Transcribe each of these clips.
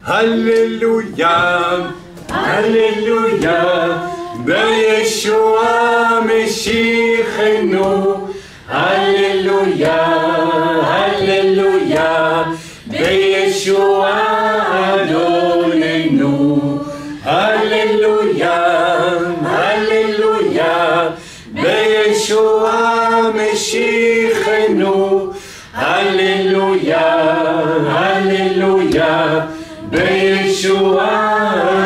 Alléluia, Alléluia, Beyeshua Meshichenu. Alléluia, Alléluia, Beyeshua Adonenu. Alléluia, Alléluia, Beyeshua Meshichenu. Alléluia, Alléluia, Beyeshua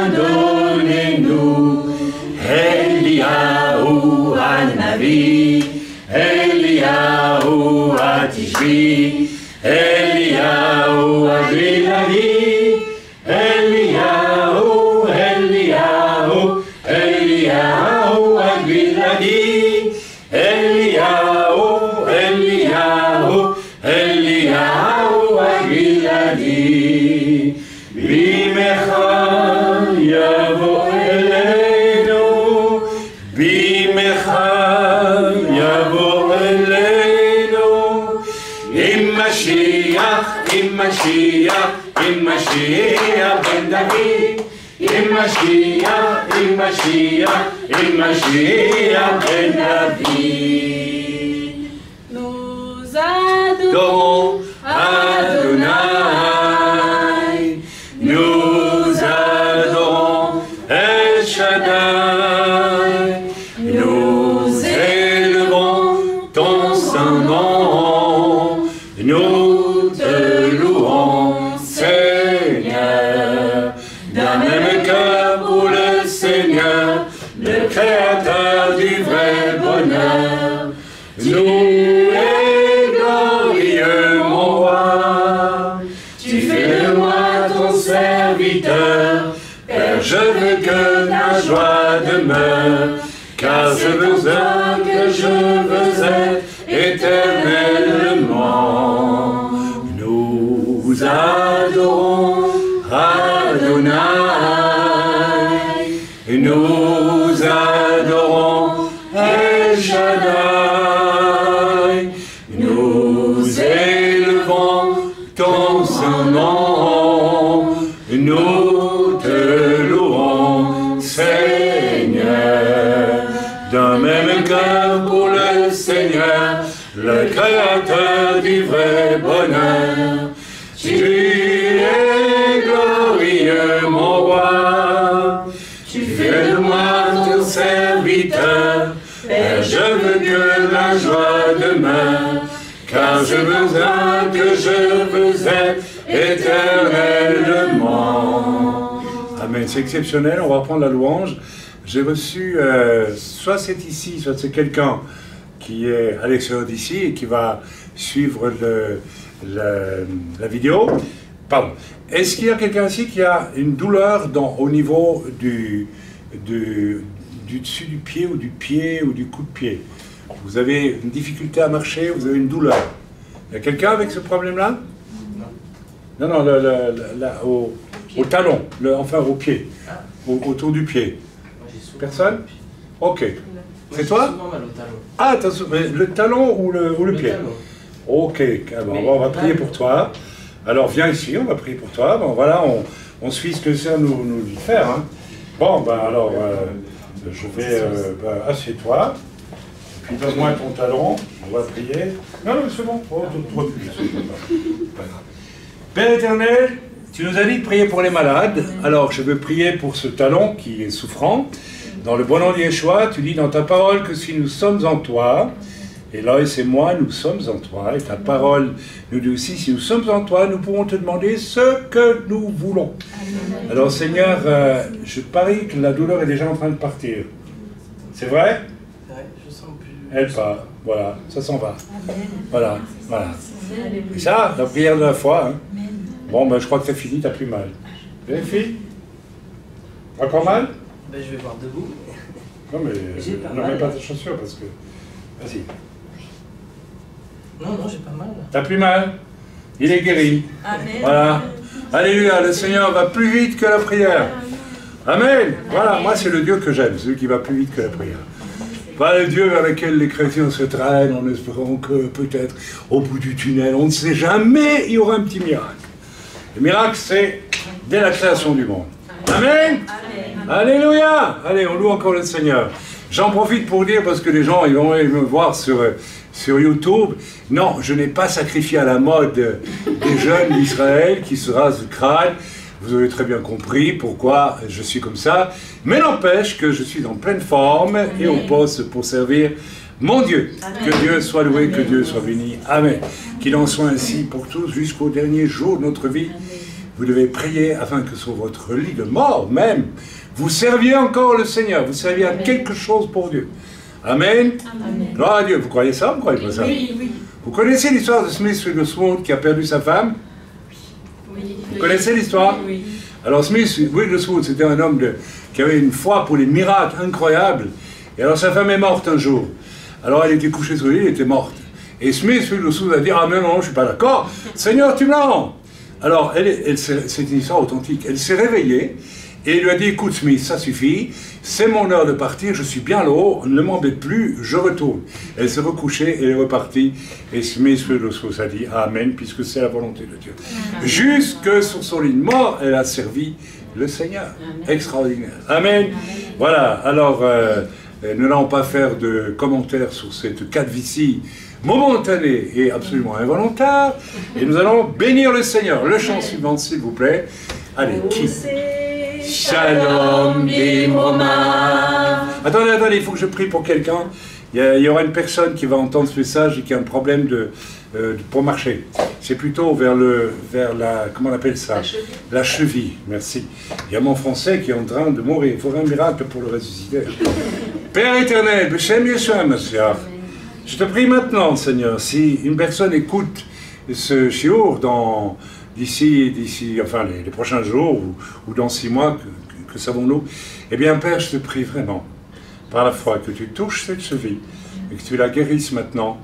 Adonenu. Eliyahu Hanavi, Eliyahu Hatishbi, Eliyahu Agriladi, Eliyahu, Eliyahu, Eliyahu Agriladi, Eliyahu, Eliyahu, Eliyahu Agriladi. Bimecha yavo elenu, Bimecha yavo elenu. Mashiach, Mashiach, Mashiach ben David. Mashiach, Mashiach, Mashiach ben David. Nous adorons Adonai, nous adorons El Shaddai, nous élevons ton Saint-Nom, nous te louons, Seigneur, d'un même cœur pour le Seigneur, le Créateur du vrai bonheur. Nous et glorieux mon roi, tu fais de moi ton serviteur. Père, je veux que ta joie demeure, car je veux que je veux être éternellement. Nous adorons Adonai, nous adorons El Shaddai, nous élevons ton Saint-Nom, nous te louons, Seigneur, d'un même cœur pour le Seigneur, le Créateur du vrai bonheur. Tu es glorieux, mon roi, tu fais de moi ton serviteur. Père, je veux que la joie demeure, car je veux que je veux être éternellement. Amen, c'est exceptionnel, on va prendre la louange. J'ai reçu, soit c'est ici, soit c'est quelqu'un qui est à l'extérieur d'ici et qui va suivre la vidéo. Pardon. Est-ce qu'il y a quelqu'un ici qui a une douleur au niveau du dessus du pied ou du coup de pied? Vous avez une difficulté à marcher, vous avez une douleur. Il y a quelqu'un avec ce problème-là? Non, non, au talon, enfin au pied, autour du pied. Personne? Ok. C'est toi? Ah, le talon ou le pied? Ok, on va prier pour toi. Alors viens ici, on va prier pour toi. Bon, voilà, on suit ce que le Seigneur nous dit de faire. Hein. Bon, ben alors, je vais... assieds-toi. Puis donne-moi ton talon, on va prier. Non, non, c'est bon. Oh, toi, Père éternel, tu nous as dit de prier pour les malades. Alors, je veux prier pour ce talon qui est souffrant. Dans le bon nom de Yeshua, tu dis dans ta parole que si nous sommes en toi, et Loïs et moi, nous sommes en toi, et ta parole nous dit aussi, si nous sommes en toi, nous pourrons te demander ce que nous voulons. Alors Seigneur, je parie que la douleur est déjà en train de partir. C'est vrai? Je sens plus. Elle part, voilà, ça s'en va. Voilà, voilà. Et ça, la prière de la foi. Hein. Bon, ben je crois que c'est fini, t'as plus mal. Vérifie. Encore mal? Ben, je vais voir debout. Non, mais ne mets pas tes chaussures parce que... Vas-y. Non, non, j'ai pas mal. T'as plus mal? Il est guéri. Amen. Voilà. Alléluia, le Seigneur va plus vite que la prière. Amen. Voilà, moi c'est le Dieu que j'aime, celui qui va plus vite que la prière. Pas le Dieu vers lequel les chrétiens se traînent en espérant que peut-être au bout du tunnel, on ne sait jamais, il y aura un petit miracle. Le miracle c'est dès la création du monde. Amen. Alléluia. Allez, on loue encore le Seigneur. J'en profite pour dire, parce que les gens ils vont me voir sur YouTube, non, je n'ai pas sacrifié à la mode des jeunes d'Israël qui se rasent le crâne. Vous avez très bien compris pourquoi je suis comme ça. Mais n'empêche que je suis en pleine forme et au poste pour servir mon Dieu. Amen. Que Dieu soit loué, que Dieu soit béni. Amen. Qu'il en soit ainsi pour tous jusqu'au dernier jour de notre vie. Amen. Vous devez prier afin que sur votre lit de mort même, vous serviez encore le Seigneur. Vous serviez à quelque chose pour Dieu. Amen. Amen. Gloire à Dieu. Vous croyez ça ou vous croyez pas ça? Oui, oui. Vous connaissez l'histoire de Smith Wigglesworth qui a perdu sa femme? Oui. Vous connaissez l'histoire? Oui. Alors Smith Wigglesworth, c'était un homme qui avait une foi pour les miracles incroyables. Et alors sa femme est morte un jour. Alors elle était couchée sur lui, elle était morte. Et Smith Wigglesworth a dit, ah mais non, je ne suis pas d'accord. Seigneur, tu me la rends. Alors c'est une histoire authentique. Elle s'est réveillée et il lui a dit, écoute Smith, ça suffit. C'est mon heure de partir, je suis bien là-haut, ne m'embête plus, je retourne. Elle s'est recouchée, elle est repartie, et Smith Wigglesworth a dit Amen, puisque c'est la volonté de Dieu. Amen. Jusque sur son lit de mort, elle a servi le Seigneur. Amen. Extraordinaire. Amen. Amen. Voilà, alors, nous n'allons pas faire de commentaires sur cette calvitie momentanée et absolument involontaire, et nous allons bénir le Seigneur. Le chant suivant, s'il vous plaît. Allez, qui? Shalom Bimroma. Attendez, il faut que je prie pour quelqu'un. Il y aura une personne qui va entendre ce message et qui a un problème pour marcher. C'est plutôt vers la, comment on appelle ça? La cheville. Merci. Il y a mon français qui est en train de mourir. Il faudrait un miracle pour le ressusciter. Père éternel, Beshem Yeshua Mashiach, je te prie maintenant, Seigneur, si une personne écoute ce shiur d'ici, enfin, les prochains jours, ou dans 6 mois, que savons-nous, eh bien, Père, je te prie vraiment, par la foi, que tu touches cette cheville, et que tu la guérisses maintenant,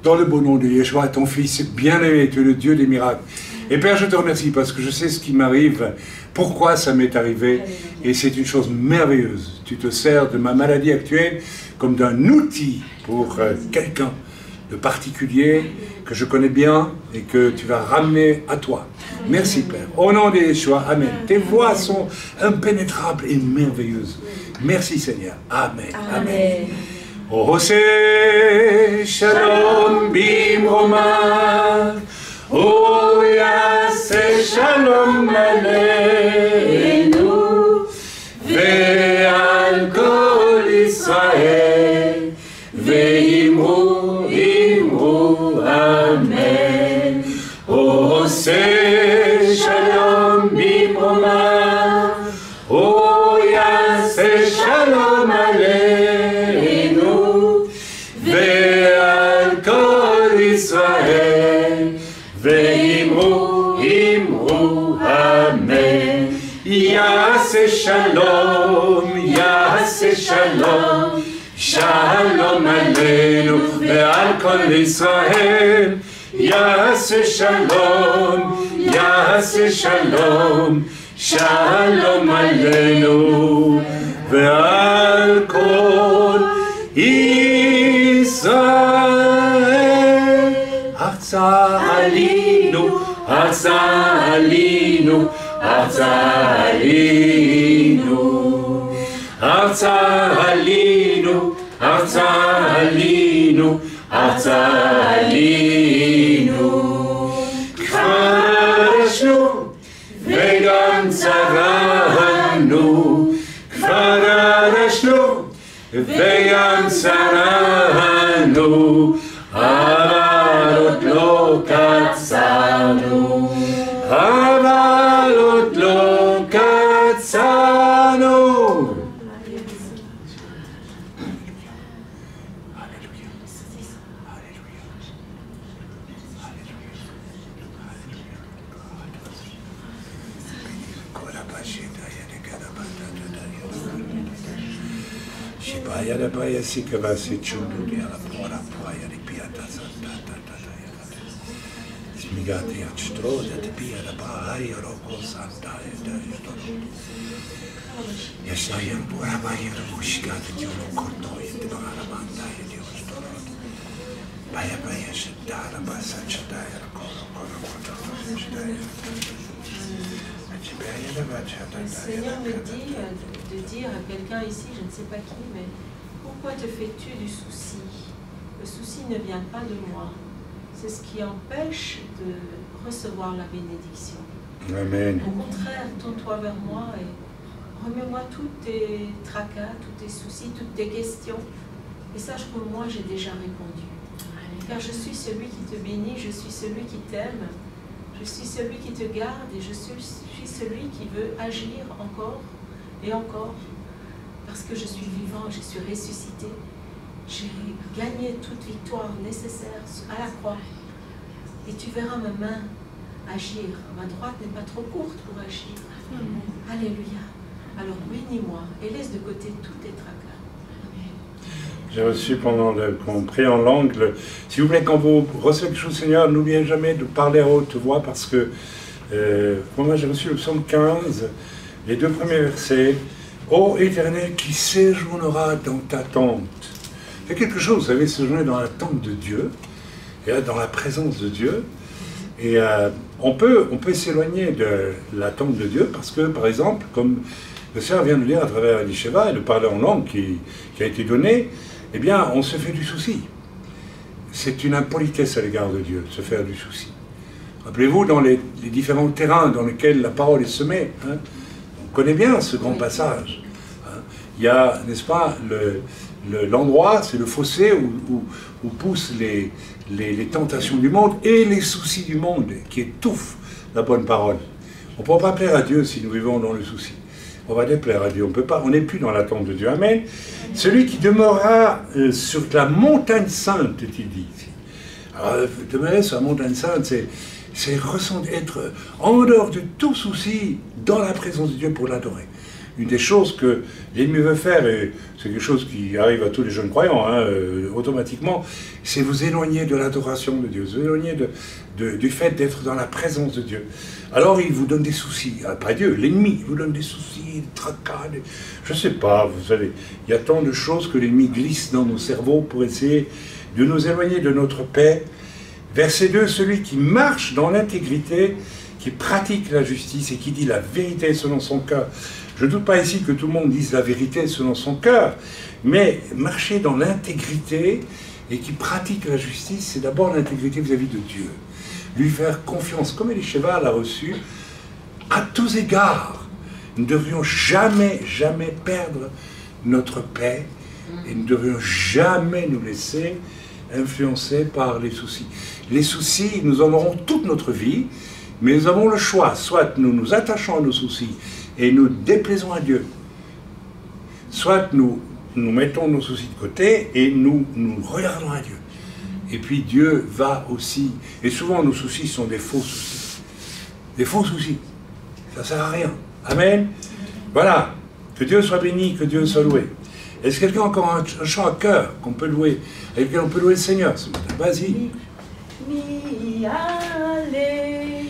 dans le beau nom de Yeshua, ton Fils bien-aimé, tu es le Dieu des miracles. Et Père, je te remercie, parce que je sais ce qui m'arrive, pourquoi ça m'est arrivé, et c'est une chose merveilleuse. Tu te sers de ma maladie actuelle comme d'un outil pour quelqu'un de particulier, que je connais bien et que tu vas ramener à toi. Merci Père. Au nom de Yeshua, Amen. Tes voix sont impénétrables et merveilleuses. Merci Seigneur. Amen. Amen. Ose Shalom Bimroma. Oyase Shalom Aleinu. Ve'al kol Israel. Ve'imru. Amen. Ose Shalom Bimroma. Oyase Shalom Aleinu. Ve'al kol Israel. Ve'imru Amen. Yase Shalom. Yase Shalom. Shalom Aleinu ve'al kol Israel. Yase Shalom, Yase Shalom. Shalom Aleinu ve'al kol Israel. Arza alinu, Arza alinu, Arza alinu. Arza alinu, Arza alinu, Arza alinu. Kvarashnu, vegam tzaranu. Kvarashnu, vegam tzaranu. Avalot lo katzanu. Avalot lo katzanu. Yada baya sikava se chundu di ala pora poya di piata santa tata ya. Smigati a stroda di piata baya roko santa ya da ya. Yesa ya pora baya rushka di uno corto ya di bara manda ya di ostoro. Baya baya shadara basa chadaya kono kono kono shadaya. Le Seigneur me dit de dire à quelqu'un ici, je ne sais pas qui, mais pourquoi te fais-tu du souci? Le souci ne vient pas de moi. C'est ce qui empêche de recevoir la bénédiction. Amen. Au contraire, tourne-toi vers moi et remets-moi tous tes tracas, tous tes soucis, toutes tes questions. Et sache que moi, j'ai déjà répondu. Car je suis celui qui te bénit, je suis celui qui t'aime, je suis celui qui te garde et je suis celui qui veut agir encore et encore. Parce que je suis vivant, je suis ressuscité. J'ai gagné toute victoire nécessaire à la croix. Et tu verras ma main agir. Ma droite n'est pas trop courte pour agir. Alléluia. Alors bénis-moi et laisse de côté tous tes tracas. J'ai reçu pendant qu'on prie en langue, s'il vous plaît, quand vous recevez quelque chose, Seigneur, n'oubliez jamais de parler à haute voix parce que moi j'ai reçu le psaume 15, les 2 premiers versets. Ô Éternel, qui séjournera dans ta tente. C'est quelque chose, vous savez, séjourner dans la tente de Dieu, et là, dans la présence de Dieu. Et on peut s'éloigner de la tente de Dieu parce que, par exemple, comme le Seigneur vient de dire à travers Elisheva et le parler en langue qui a été donné, eh bien, on se fait du souci. C'est une impolitesse à l'égard de Dieu, de se faire du souci. Rappelez-vous, dans les différents terrains dans lesquels la parole est semée, hein, on connaît bien ce grand passage. Hein. Il y a, n'est-ce pas, l'endroit, c'est le fossé où poussent les tentations du monde et les soucis du monde qui étouffent la bonne parole. On ne pourra pas plaire à Dieu si nous vivons dans le souci. On va déplaire à Dieu. On peut pas, on n'est plus dans l'attente de Dieu. Amen. Celui qui demeurera sur la montagne sainte, est-il dit ici. Alors, demeurer sur la montagne sainte, c'est être en dehors de tout souci, dans la présence de Dieu pour l'adorer. Une des choses que l'ennemi veut faire, et c'est quelque chose qui arrive à tous les jeunes croyants, hein, automatiquement, c'est vous éloigner de l'adoration de Dieu, vous éloigner du fait d'être dans la présence de Dieu. Alors il vous donne des soucis, pas Dieu, l'ennemi vous donne des soucis, des tracas, je ne sais pas, vous savez, il y a tant de choses que l'ennemi glisse dans nos cerveaux pour essayer de nous éloigner de notre paix. Verset 2, celui qui marche dans l'intégrité, qui pratique la justice et qui dit la vérité selon son cœur. Je ne doute pas ici que tout le monde dise la vérité selon son cœur, mais marcher dans l'intégrité et qui pratique la justice, c'est d'abord l'intégrité vis-à-vis de Dieu. Lui faire confiance, comme Elisheva l'a reçu, à tous égards. Nous ne devrions jamais, jamais perdre notre paix et nous ne devrions jamais nous laisser influencer par les soucis. Les soucis, nous en aurons toute notre vie, mais nous avons le choix, soit nous nous attachons à nos soucis et nous déplaisons à Dieu, soit nous mettons nos soucis de côté et nous regardons à Dieu. Et puis Dieu va aussi, et souvent nos soucis sont des faux soucis. Des faux soucis. Ça ne sert à rien. Amen. Voilà. Que Dieu soit béni, que Dieu soit loué. Est-ce que quelqu'un a encore un chant à cœur qu'on peut louer, avec lequel on peut louer le Seigneur ce matin? Vas-y. Mi ale,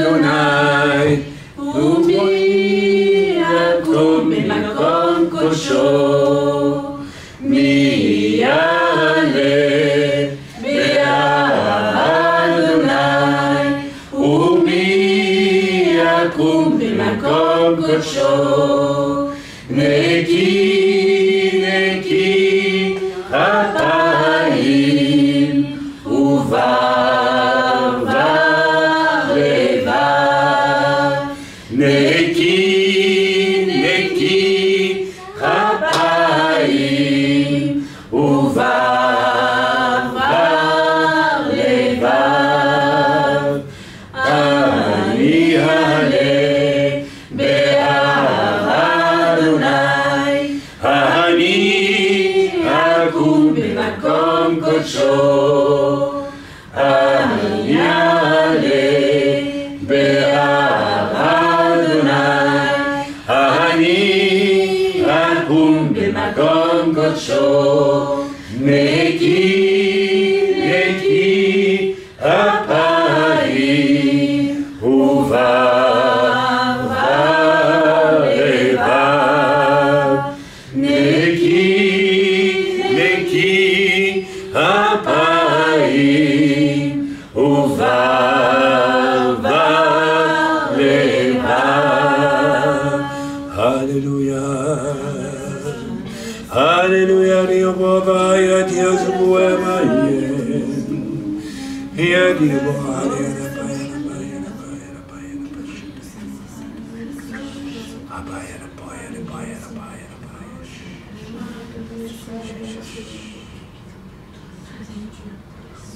Adonai, umi akum makom kocho, mi ale, Adonai, umi akum makom kocho, neki apaim uva. Uva,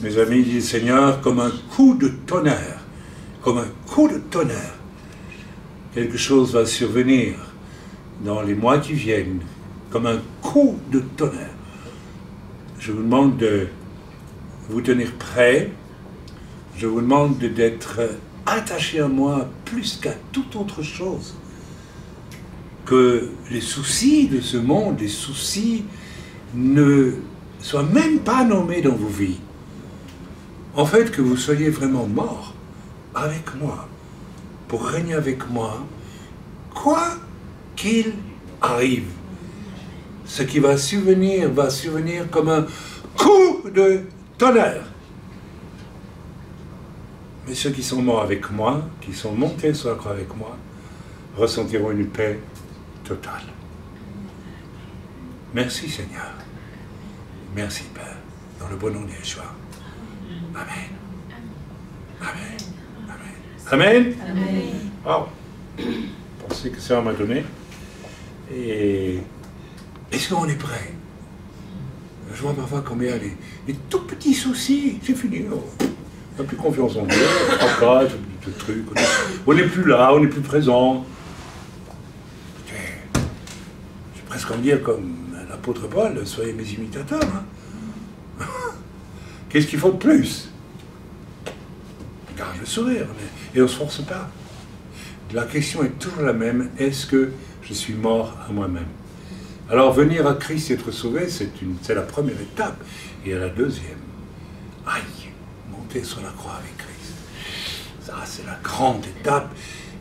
Mes amis disent, Seigneur, comme un coup de tonnerre, comme un coup de tonnerre, quelque chose va survenir dans les mois qui viennent, comme un coup de tonnerre. Je vous demande de vous tenir prêts, je vous demande d'être attaché à moi plus qu'à toute autre chose, que les soucis de ce monde, les soucis ne soient même pas nommés dans vos vies. En fait, que vous soyez vraiment morts avec moi, pour régner avec moi, quoi qu'il arrive. Ce qui va survenir comme un coup de tonnerre. Mais ceux qui sont morts avec moi, qui sont montés sur la croix avec moi, ressentiront une paix totale. Merci Seigneur. Merci Père. Dans le bon nom de Yeshua. Amen. Amen. Amen. Amen. Amen. Oh. Pensez que ça m'a donné. Et est-ce qu'on est prêt? Je vois parfois combien les tout petits soucis, c'est fini. On n'a plus confiance en Dieu, on de trucs. On n'est plus là, on n'est plus présent. J'ai presque envie de dire comme l'apôtre Paul, soyez mes imitateurs. Hein. Qu'est-ce qu'il faut de plus? Garde le sourire, et on ne se force pas. La question est toujours la même, est-ce que je suis mort à moi-même? Alors venir à Christ et être sauvé, c'est la première étape. Et à la deuxième, aïe, monter sur la croix avec Christ. Ça, c'est la grande étape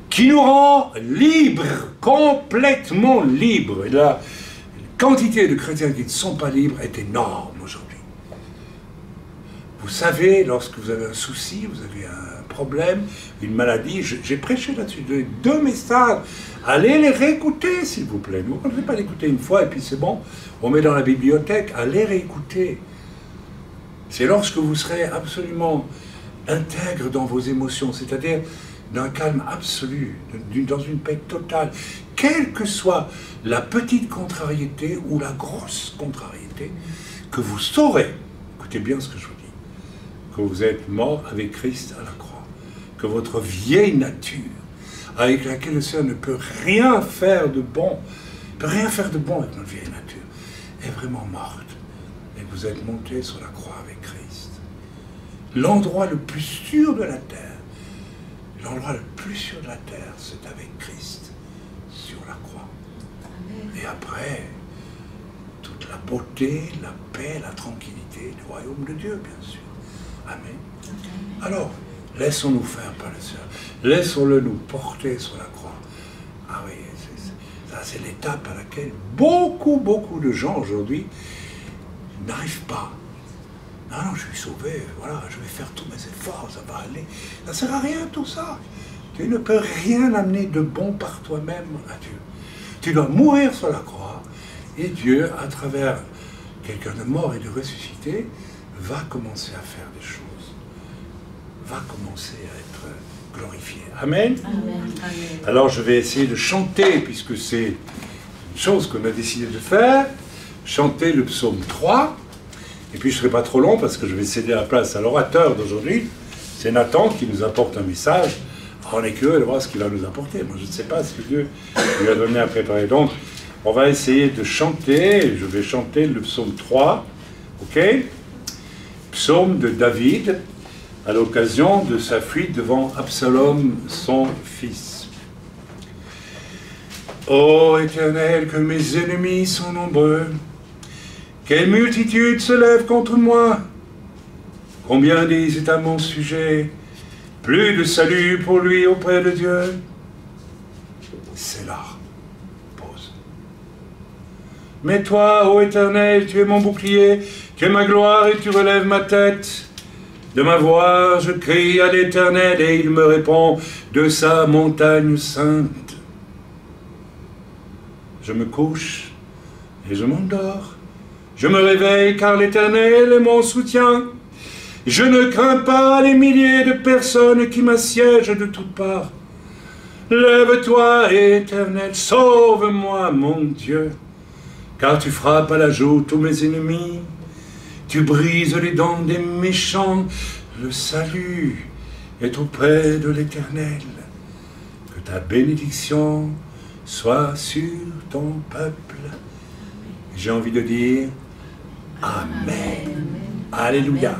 qui nous rend libres, complètement libres. Et la quantité de chrétiens qui ne sont pas libres est énorme aujourd'hui. Vous savez, lorsque vous avez un souci, vous avez un problème, une maladie, j'ai prêché là-dessus, deux messages, allez les réécouter s'il vous plaît. Vous ne pouvez pas l'écouter une fois et puis c'est bon, on met dans la bibliothèque, allez réécouter. C'est lorsque vous serez absolument intègre dans vos émotions, c'est-à-dire d'un calme absolu, dans une paix totale, quelle que soit la petite contrariété ou la grosse contrariété, que vous saurez, écoutez bien ce que je vous dis, que vous êtes mort avec Christ à la croix, que votre vieille nature, avec laquelle le Seigneur ne peut rien faire de bon, ne peut rien faire de bon avec notre vieille nature, est vraiment morte. Et vous êtes monté sur la croix avec Christ. L'endroit le plus sûr de la terre, l'endroit le plus sûr de la terre, c'est avec Christ sur la croix. Amen. Et après, toute la beauté, la paix, la tranquillité du royaume de Dieu, bien sûr. Amen. Alors, laissons-nous faire par le Seigneur. Laissons-le nous porter sur la croix. Ah oui, ça c'est l'étape à laquelle beaucoup de gens aujourd'hui n'arrivent pas. Non, je suis sauvé, voilà, je vais faire tous mes efforts, ça va aller. Ça ne sert à rien tout ça. Tu ne peux rien amener de bon par toi-même à Dieu. Tu dois mourir sur la croix et Dieu, à travers quelqu'un de mort et de ressuscité, va commencer à faire des choses, va commencer à être glorifié. Amen. Amen. Amen. Alors je vais essayer de chanter, puisque c'est une chose qu'on a décidé de faire, chanter le psaume 3, et puis je ne serai pas trop long, parce que je vais céder la place à l'orateur d'aujourd'hui, c'est Nathan qui nous apporte un message. Alors, on est curieux de voir ce qu'il va nous apporter. Moi je ne sais pas ce que Dieu lui a donné à préparer. Donc on va essayer de chanter, je vais chanter le psaume 3, ok? Psaume de David, à l'occasion de sa fuite devant Absalom, son fils. Ô Éternel, que mes ennemis sont nombreux, quelle multitude se lève contre moi. Combien disent à mon sujet, plus de salut pour lui auprès de Dieu. C'est là. Pause. Mais toi, ô Éternel, tu es mon bouclier, tu es ma gloire et tu relèves ma tête. De ma voix, je crie à l'Éternel et il me répond de sa montagne sainte. Je me couche et je m'endors. Je me réveille car l'Éternel est mon soutien. Je ne crains pas les milliers de personnes qui m'assiègent de toutes parts. Lève-toi, Éternel, sauve-moi, mon Dieu, car tu frappes à la joue tous mes ennemis. Tu brises les dents des méchants. Le salut est auprès de l'Éternel. Que ta bénédiction soit sur ton peuple. J'ai envie de dire Amen. Alléluia.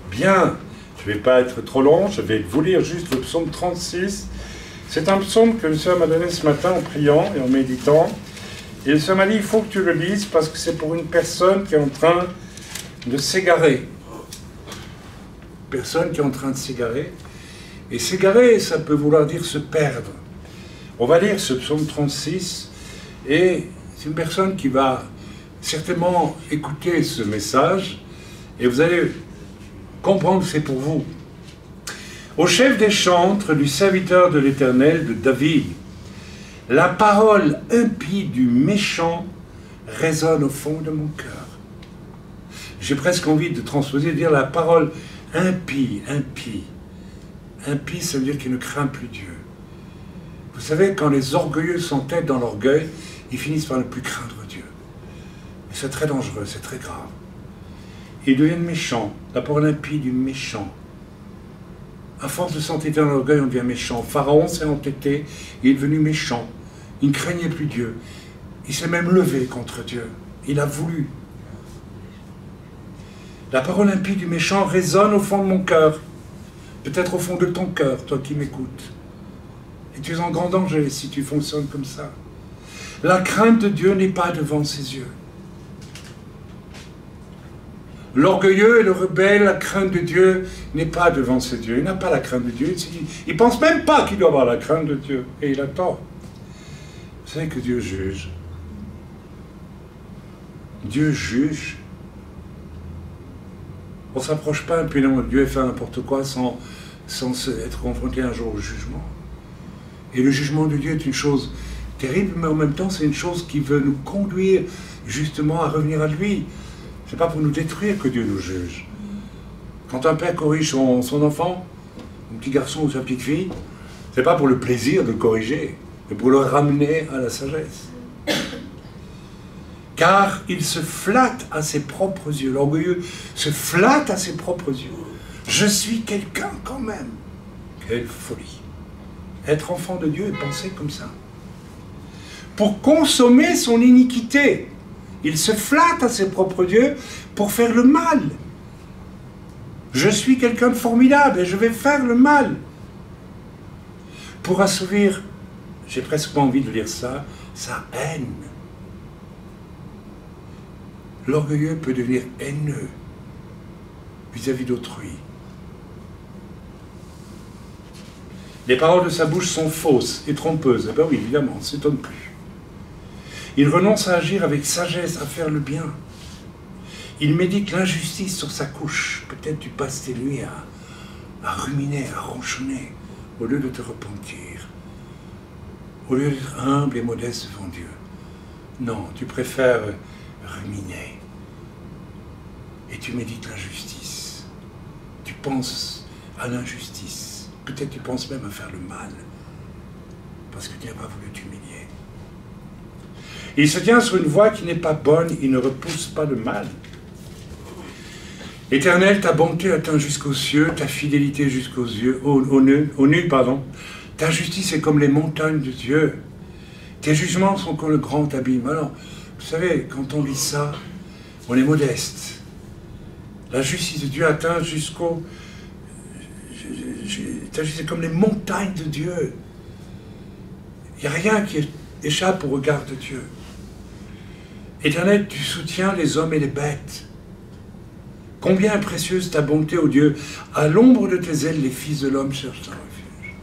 Bien, je ne vais pas être trop long, je vais vous lire juste le psaume 36. C'est un psaume que le Seigneur m'a donné ce matin en priant et en méditant. Et le Seigneur m'a dit, il faut que tu le lises parce que c'est pour une personne qui est en train de s'égarer. Personne qui est en train de s'égarer. Et s'égarer, ça peut vouloir dire se perdre. On va lire ce psaume 36 et c'est une personne qui va certainement écouter ce message et vous allez comprendre que c'est pour vous. Au chef des chantres du serviteur de l'Éternel, de David, la parole impie du méchant résonne au fond de mon cœur. J'ai presque envie de transposer, de dire la parole impie, impie. Impie, ça veut dire qu'il ne craint plus Dieu. Vous savez, quand les orgueilleux s'entêtent dans l'orgueil, ils finissent par ne plus craindre Dieu. Et c'est très dangereux, c'est très grave. Ils deviennent méchants, la parole impie du méchant. À force de s'entêter dans l'orgueil, on devient méchant. Pharaon s'est entêté, il est devenu méchant. Il ne craignait plus Dieu. Il s'est même levé contre Dieu. Il a voulu. La parole impie du méchant résonne au fond de mon cœur. Peut-être au fond de ton cœur, toi qui m'écoutes. Et tu es en grand danger si tu fonctionnes comme ça. La crainte de Dieu n'est pas devant ses yeux. L'orgueilleux et le rebelle, la crainte de Dieu n'est pas devant ses yeux. Il n'a pas la crainte de Dieu. Il ne pense même pas qu'il doit avoir la crainte de Dieu. Et il a tort. Vous savez que Dieu juge. Dieu juge. On ne s'approche pas, puis non, Dieu fait n'importe quoi sans être confronté un jour au jugement. Et le jugement de Dieu est une chose terrible, mais en même temps, c'est une chose qui veut nous conduire justement à revenir à lui. Ce n'est pas pour nous détruire que Dieu nous juge. Quand un père corrige son enfant, un petit garçon ou sa petite fille, ce n'est pas pour le plaisir de le corriger, mais pour le ramener à la sagesse. Car il se flatte à ses propres yeux. L'orgueilleux se flatte à ses propres yeux. Je suis quelqu'un quand même. Quelle folie. Être enfant de Dieu et penser comme ça. Pour consommer son iniquité. Il se flatte à ses propres yeux pour faire le mal. Je suis quelqu'un de formidable et je vais faire le mal. Pour assouvir, j'ai presque pas envie de lire ça, sa haine. L'orgueilleux peut devenir haineux vis-à-vis d'autrui. Les paroles de sa bouche sont fausses et trompeuses. Eh bien oui, évidemment, on ne s'étonne plus. Il renonce à agir avec sagesse, à faire le bien. Il médite l'injustice sur sa couche. Peut-être tu passes tes nuits à ruminer, à ronchonner, au lieu de te repentir. Au lieu d'être humble et modeste devant Dieu. Non, tu préfères ruminer. Et tu médites l'injustice. Tu penses à l'injustice. Peut-être tu penses même à faire le mal. Parce que Dieu n'a pas voulu t'humilier. Il se tient sur une voie qui n'est pas bonne, il ne repousse pas le mal. Éternel, ta bonté atteint jusqu'aux cieux, ta fidélité jusqu'aux yeux, aux nues, pardon. Ta justice est comme les montagnes de Dieu. Tes jugements sont comme le grand abîme. Alors, vous savez, quand on lit ça, on est modeste. La justice de Dieu atteint jusqu'au... Ta justice est comme les montagnes de Dieu. Il n'y a rien qui échappe au regard de Dieu. Éternel, tu soutiens les hommes et les bêtes. Combien est précieuse ta bonté, ô Dieu. À l'ombre de tes ailes, les fils de l'homme cherchent un refuge.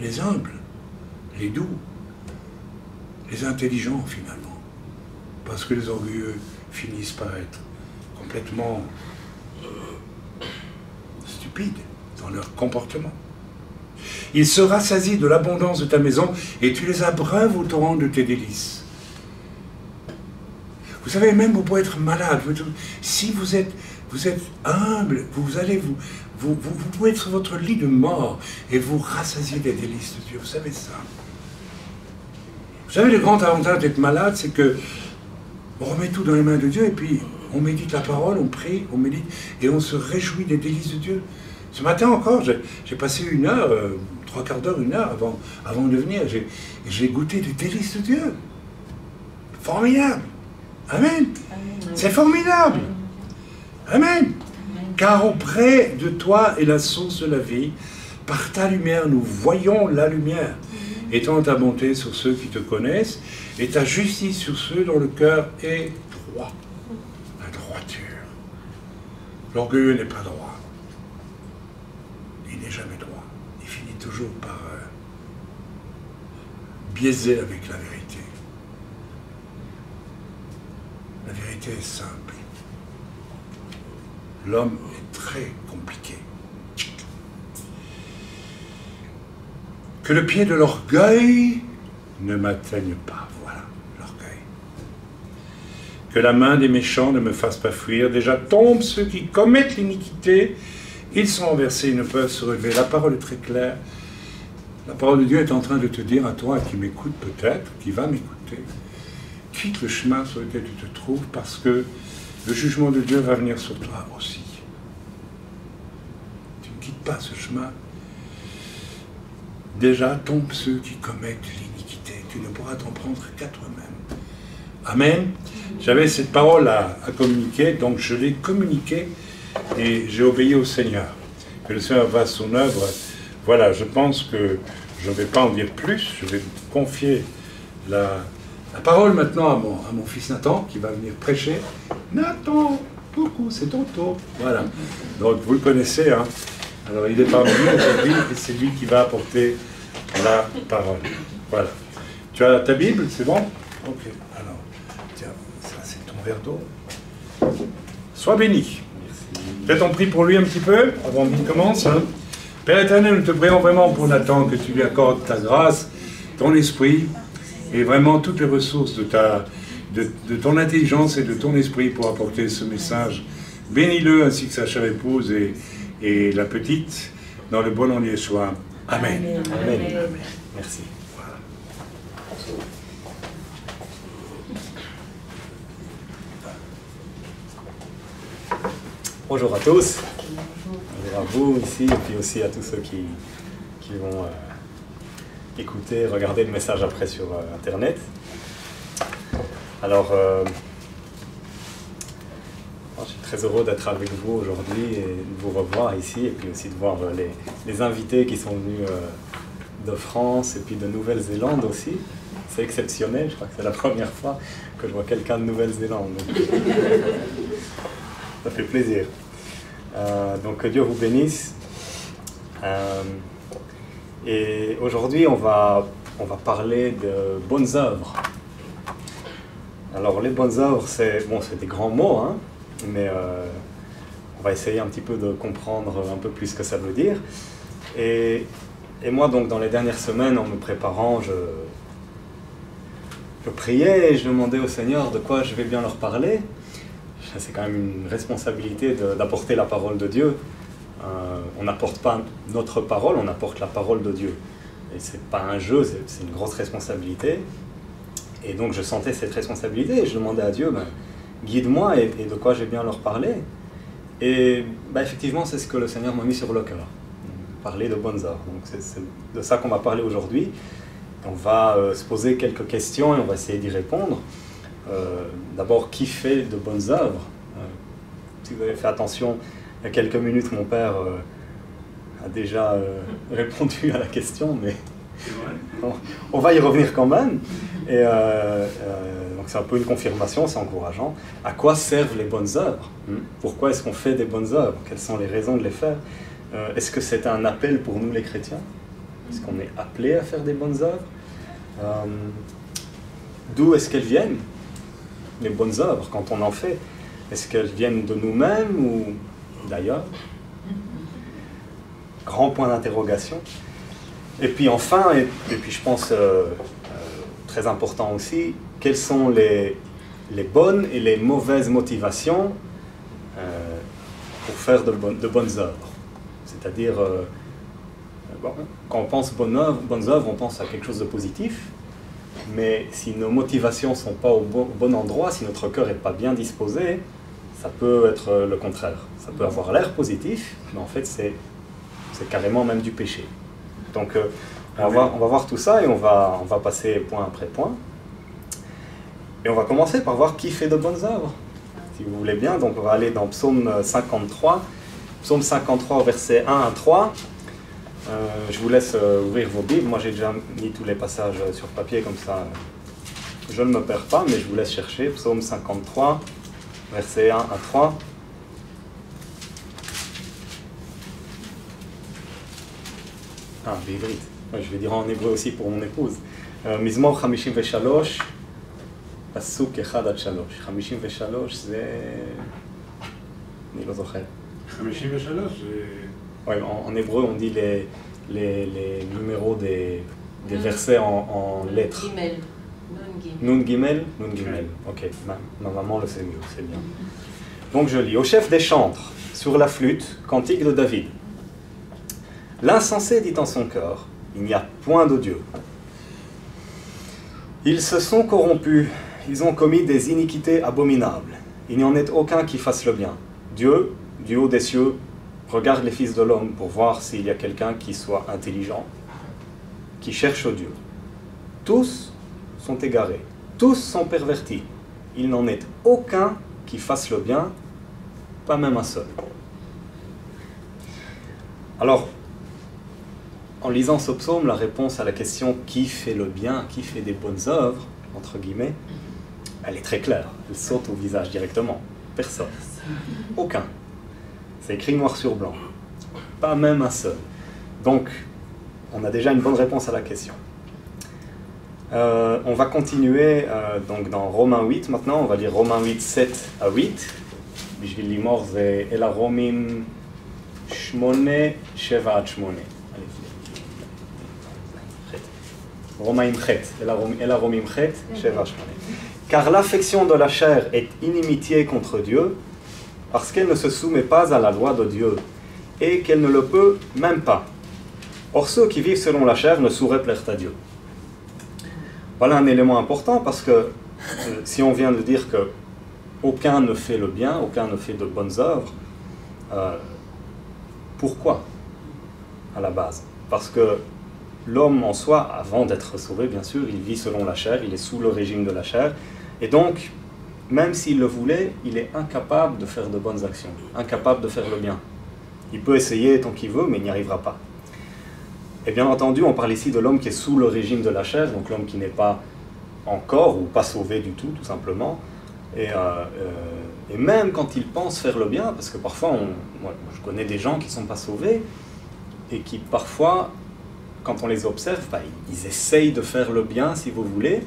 Les humbles, les doux, les intelligents finalement. Parce que les orgueilleux finissent par être complètement stupides dans leur comportement. Ils se rassasient de l'abondance de ta maison et tu les abreuves au torrent de tes délices. Vous savez, même vous pouvez être malade. Si vous êtes vous êtes humble, vous pouvez être sur votre lit de mort et vous rassasier des délices de Dieu. Vous savez ça. Vous savez, le grand avantage d'être malade, c'est que on remet tout dans les mains de Dieu et puis on médite la parole, on prie, on médite et on se réjouit des délices de Dieu. Ce matin encore, j'ai passé une heure, 3/4 d'heure, une heure avant de venir. J'ai goûté des délices de Dieu. Formidable. Amen. C'est formidable. Amen. Car auprès de toi est la source de la vie. Par ta lumière, nous voyons la lumière. Étends ta bonté sur ceux qui te connaissent et ta justice sur ceux dont le cœur est droit. La droiture. L'orgueilleux n'est pas droit. Il n'est jamais droit. Il finit toujours par biaiser avec la vérité. La vérité est simple. L'homme est très compliqué. Que le pied de l'orgueil ne m'atteigne pas. Voilà, l'orgueil. Que la main des méchants ne me fasse pas fuir. Déjà tombent ceux qui commettent l'iniquité. Ils sont renversés, ils ne peuvent se relever. La parole est très claire. La parole de Dieu est en train de te dire à toi qui m'écoute peut-être, qui va m'écouter, quitte le chemin sur lequel tu te trouves parce que le jugement de Dieu va venir sur toi aussi. Tu ne quittes pas ce chemin. Déjà tombent ceux qui commettent l'iniquité. Tu ne pourras t'en prendre qu'à toi-même. Amen. J'avais cette parole à communiquer, donc je l'ai communiquée et j'ai obéi au Seigneur. Que le Seigneur fasse son œuvre. Voilà, je pense que je ne vais pas en dire plus. Je vais confier la parole maintenant à mon fils Nathan, qui va venir prêcher. Nathan, coucou, c'est ton tour. Voilà. Donc vous le connaissez, hein. Alors il est parmi nous aujourd'hui et c'est lui qui va apporter la parole. Voilà. Tu as ta Bible, c'est bon? Ok. Alors, tiens, ça c'est ton verre d'eau. Sois béni. Fais ton prix pour lui un petit peu, avant qu'il commence. Hein. Père éternel, nous te prions vraiment pour Nathan, que tu lui accordes ta grâce, ton esprit, et vraiment toutes les ressources de ton intelligence et de ton esprit pour apporter ce message. Bénis-le ainsi que sa chère épouse et la petite, dans le bon nom de Yeshua. Amen. Amen. Amen. Amen. Merci. Voilà. Bonjour à tous, bonjour à vous ici, et puis aussi à tous ceux qui vont écouter, regarder le message après sur Internet. Alors, je suis très heureux d'être avec vous aujourd'hui et de vous revoir ici, et puis aussi de voir les invités qui sont venus de France et puis de Nouvelle-Zélande aussi. C'est exceptionnel, je crois que c'est la première fois que je vois quelqu'un de Nouvelle-Zélande. Ça fait plaisir. Donc que Dieu vous bénisse. Et aujourd'hui, on va parler de bonnes œuvres. Alors les bonnes œuvres, c'est des grands mots, hein, mais on va essayer un petit peu de comprendre un peu plus ce que ça veut dire. Et moi, donc, dans les dernières semaines, en me préparant, je priais et je demandais au Seigneur de quoi je vais bien leur parler. C'est quand même une responsabilité d'apporter la parole de Dieu. On n'apporte pas notre parole, on apporte la parole de Dieu. Et c'est pas un jeu, c'est une grosse responsabilité. Et donc je sentais cette responsabilité et je demandais à Dieu, guide-moi et de quoi j'ai bien leur parler. Et effectivement, c'est ce que le Seigneur m'a mis sur le cœur. Parler de bonnes œuvres. Donc c'est de ça qu'on va parler aujourd'hui. On va se poser quelques questions et on va essayer d'y répondre. D'abord, qui fait de bonnes œuvres? Si vous avez fait attention, il y a quelques minutes, mon père a déjà répondu à la question, mais on va y revenir quand même. Et donc c'est un peu une confirmation, c'est encourageant. À quoi servent les bonnes œuvres? Pourquoi est-ce qu'on fait des bonnes œuvres? Quelles sont les raisons de les faire? Est-ce que c'est un appel pour nous les chrétiens? Est-ce qu'on est appelé à faire des bonnes œuvres? D'où est-ce qu'elles viennent? Les bonnes œuvres, quand on en fait, est-ce qu'elles viennent de nous-mêmes ou d'ailleurs? Grand point d'interrogation. Et puis enfin, et puis je pense très important aussi, quelles sont les bonnes et les mauvaises motivations pour faire de bonnes œuvres. C'est-à-dire, quand on pense bonnes œuvres, on pense à quelque chose de positif, mais si nos motivations ne sont pas au bon endroit, si notre cœur n'est pas bien disposé, ça peut être le contraire. Ça peut avoir l'air positif, mais en fait c'est carrément même du péché. Donc on va voir tout ça et on va passer point après point. Et on va commencer par voir qui fait de bonnes œuvres. Si vous voulez bien, donc on va aller dans Psaume 53. Psaume 53, versets 1 à 3. Je vous laisse ouvrir vos Bibles. Moi j'ai déjà mis tous les passages sur papier, comme ça je ne me perds pas, mais je vous laisse chercher. Psaume 53, versets 1 à 3. Ah, בעברית. Je vais dire en hébreu aussi pour mon épouse. מזמור 53, פסוק 1 עד 3. 53 זה... אני לא זוכר. 53, Ouais, en hébreu, on dit les numéros des versets en lettres. Gimel. Nun Gimel. Nun Gimel. Ok, ma maman le sait mieux, c'est bien. Donc je lis. Au chef des chantres, sur la flûte, cantique de David. L'insensé dit en son cœur, il n'y a point de Dieu. Ils se sont corrompus, ils ont commis des iniquités abominables. Il n'y en est aucun qui fasse le bien. Dieu, du haut des cieux, regarde les fils de l'homme pour voir s'il y a quelqu'un qui soit intelligent, qui cherche Dieu. Tous sont égarés, tous sont pervertis. Il n'en est aucun qui fasse le bien, pas même un seul. Alors, en lisant ce psaume, la réponse à la question « qui fait le bien, qui fait des bonnes œuvres ?» entre guillemets, elle est très claire, elle saute au visage directement. Personne. Aucun. C'est écrit noir sur blanc. Pas même un seul. Donc, on a déjà une bonne réponse à la question. On va continuer donc dans Romains 8 maintenant. On va lire Romains 8, 7 à 8. בשביל לימור זה אל הרומים 8, 7 עד 8. Romains ח' אל הרומים ח' 7 עד 8. Car l'affection de la chair est inimitié contre Dieu, parce qu'elle ne se soumet pas à la loi de Dieu, et qu'elle ne le peut même pas. Or, ceux qui vivent selon la chair ne sauraient plaire à Dieu. Voilà un élément important, parce que si on vient de dire que aucun ne fait le bien, aucun ne fait de bonnes œuvres, pourquoi, à la base? Parce que l'homme en soi, avant d'être sauvé, bien sûr, il vit selon la chair, il est sous le régime de la chair, et donc, même s'il le voulait, il est incapable de faire de bonnes actions, incapable de faire le bien. Il peut essayer tant qu'il veut, mais il n'y arrivera pas. Et bien entendu, on parle ici de l'homme qui est sous le régime de la chair, donc l'homme qui n'est pas encore ou pas sauvé du tout, tout simplement. Et même quand il pense faire le bien, parce que parfois, moi, je connais des gens qui ne sont pas sauvés, et qui parfois, quand on les observe, ils essayent de faire le bien, si vous voulez,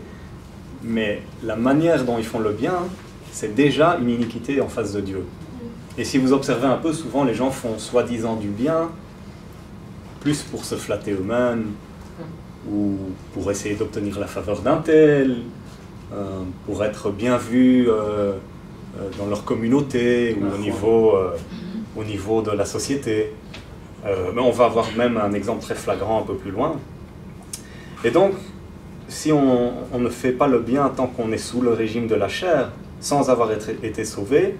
mais la manière dont ils font le bien, c'est déjà une iniquité en face de Dieu. Et si vous observez un peu, souvent les gens font soi-disant du bien, plus pour se flatter eux-mêmes, ou pour essayer d'obtenir la faveur d'un tel, pour être bien vus dans leur communauté, ou au niveau de la société. Mais on va avoir même un exemple très flagrant un peu plus loin. Et donc, si on ne fait pas le bien tant qu'on est sous le régime de la chair, sans avoir été sauvé,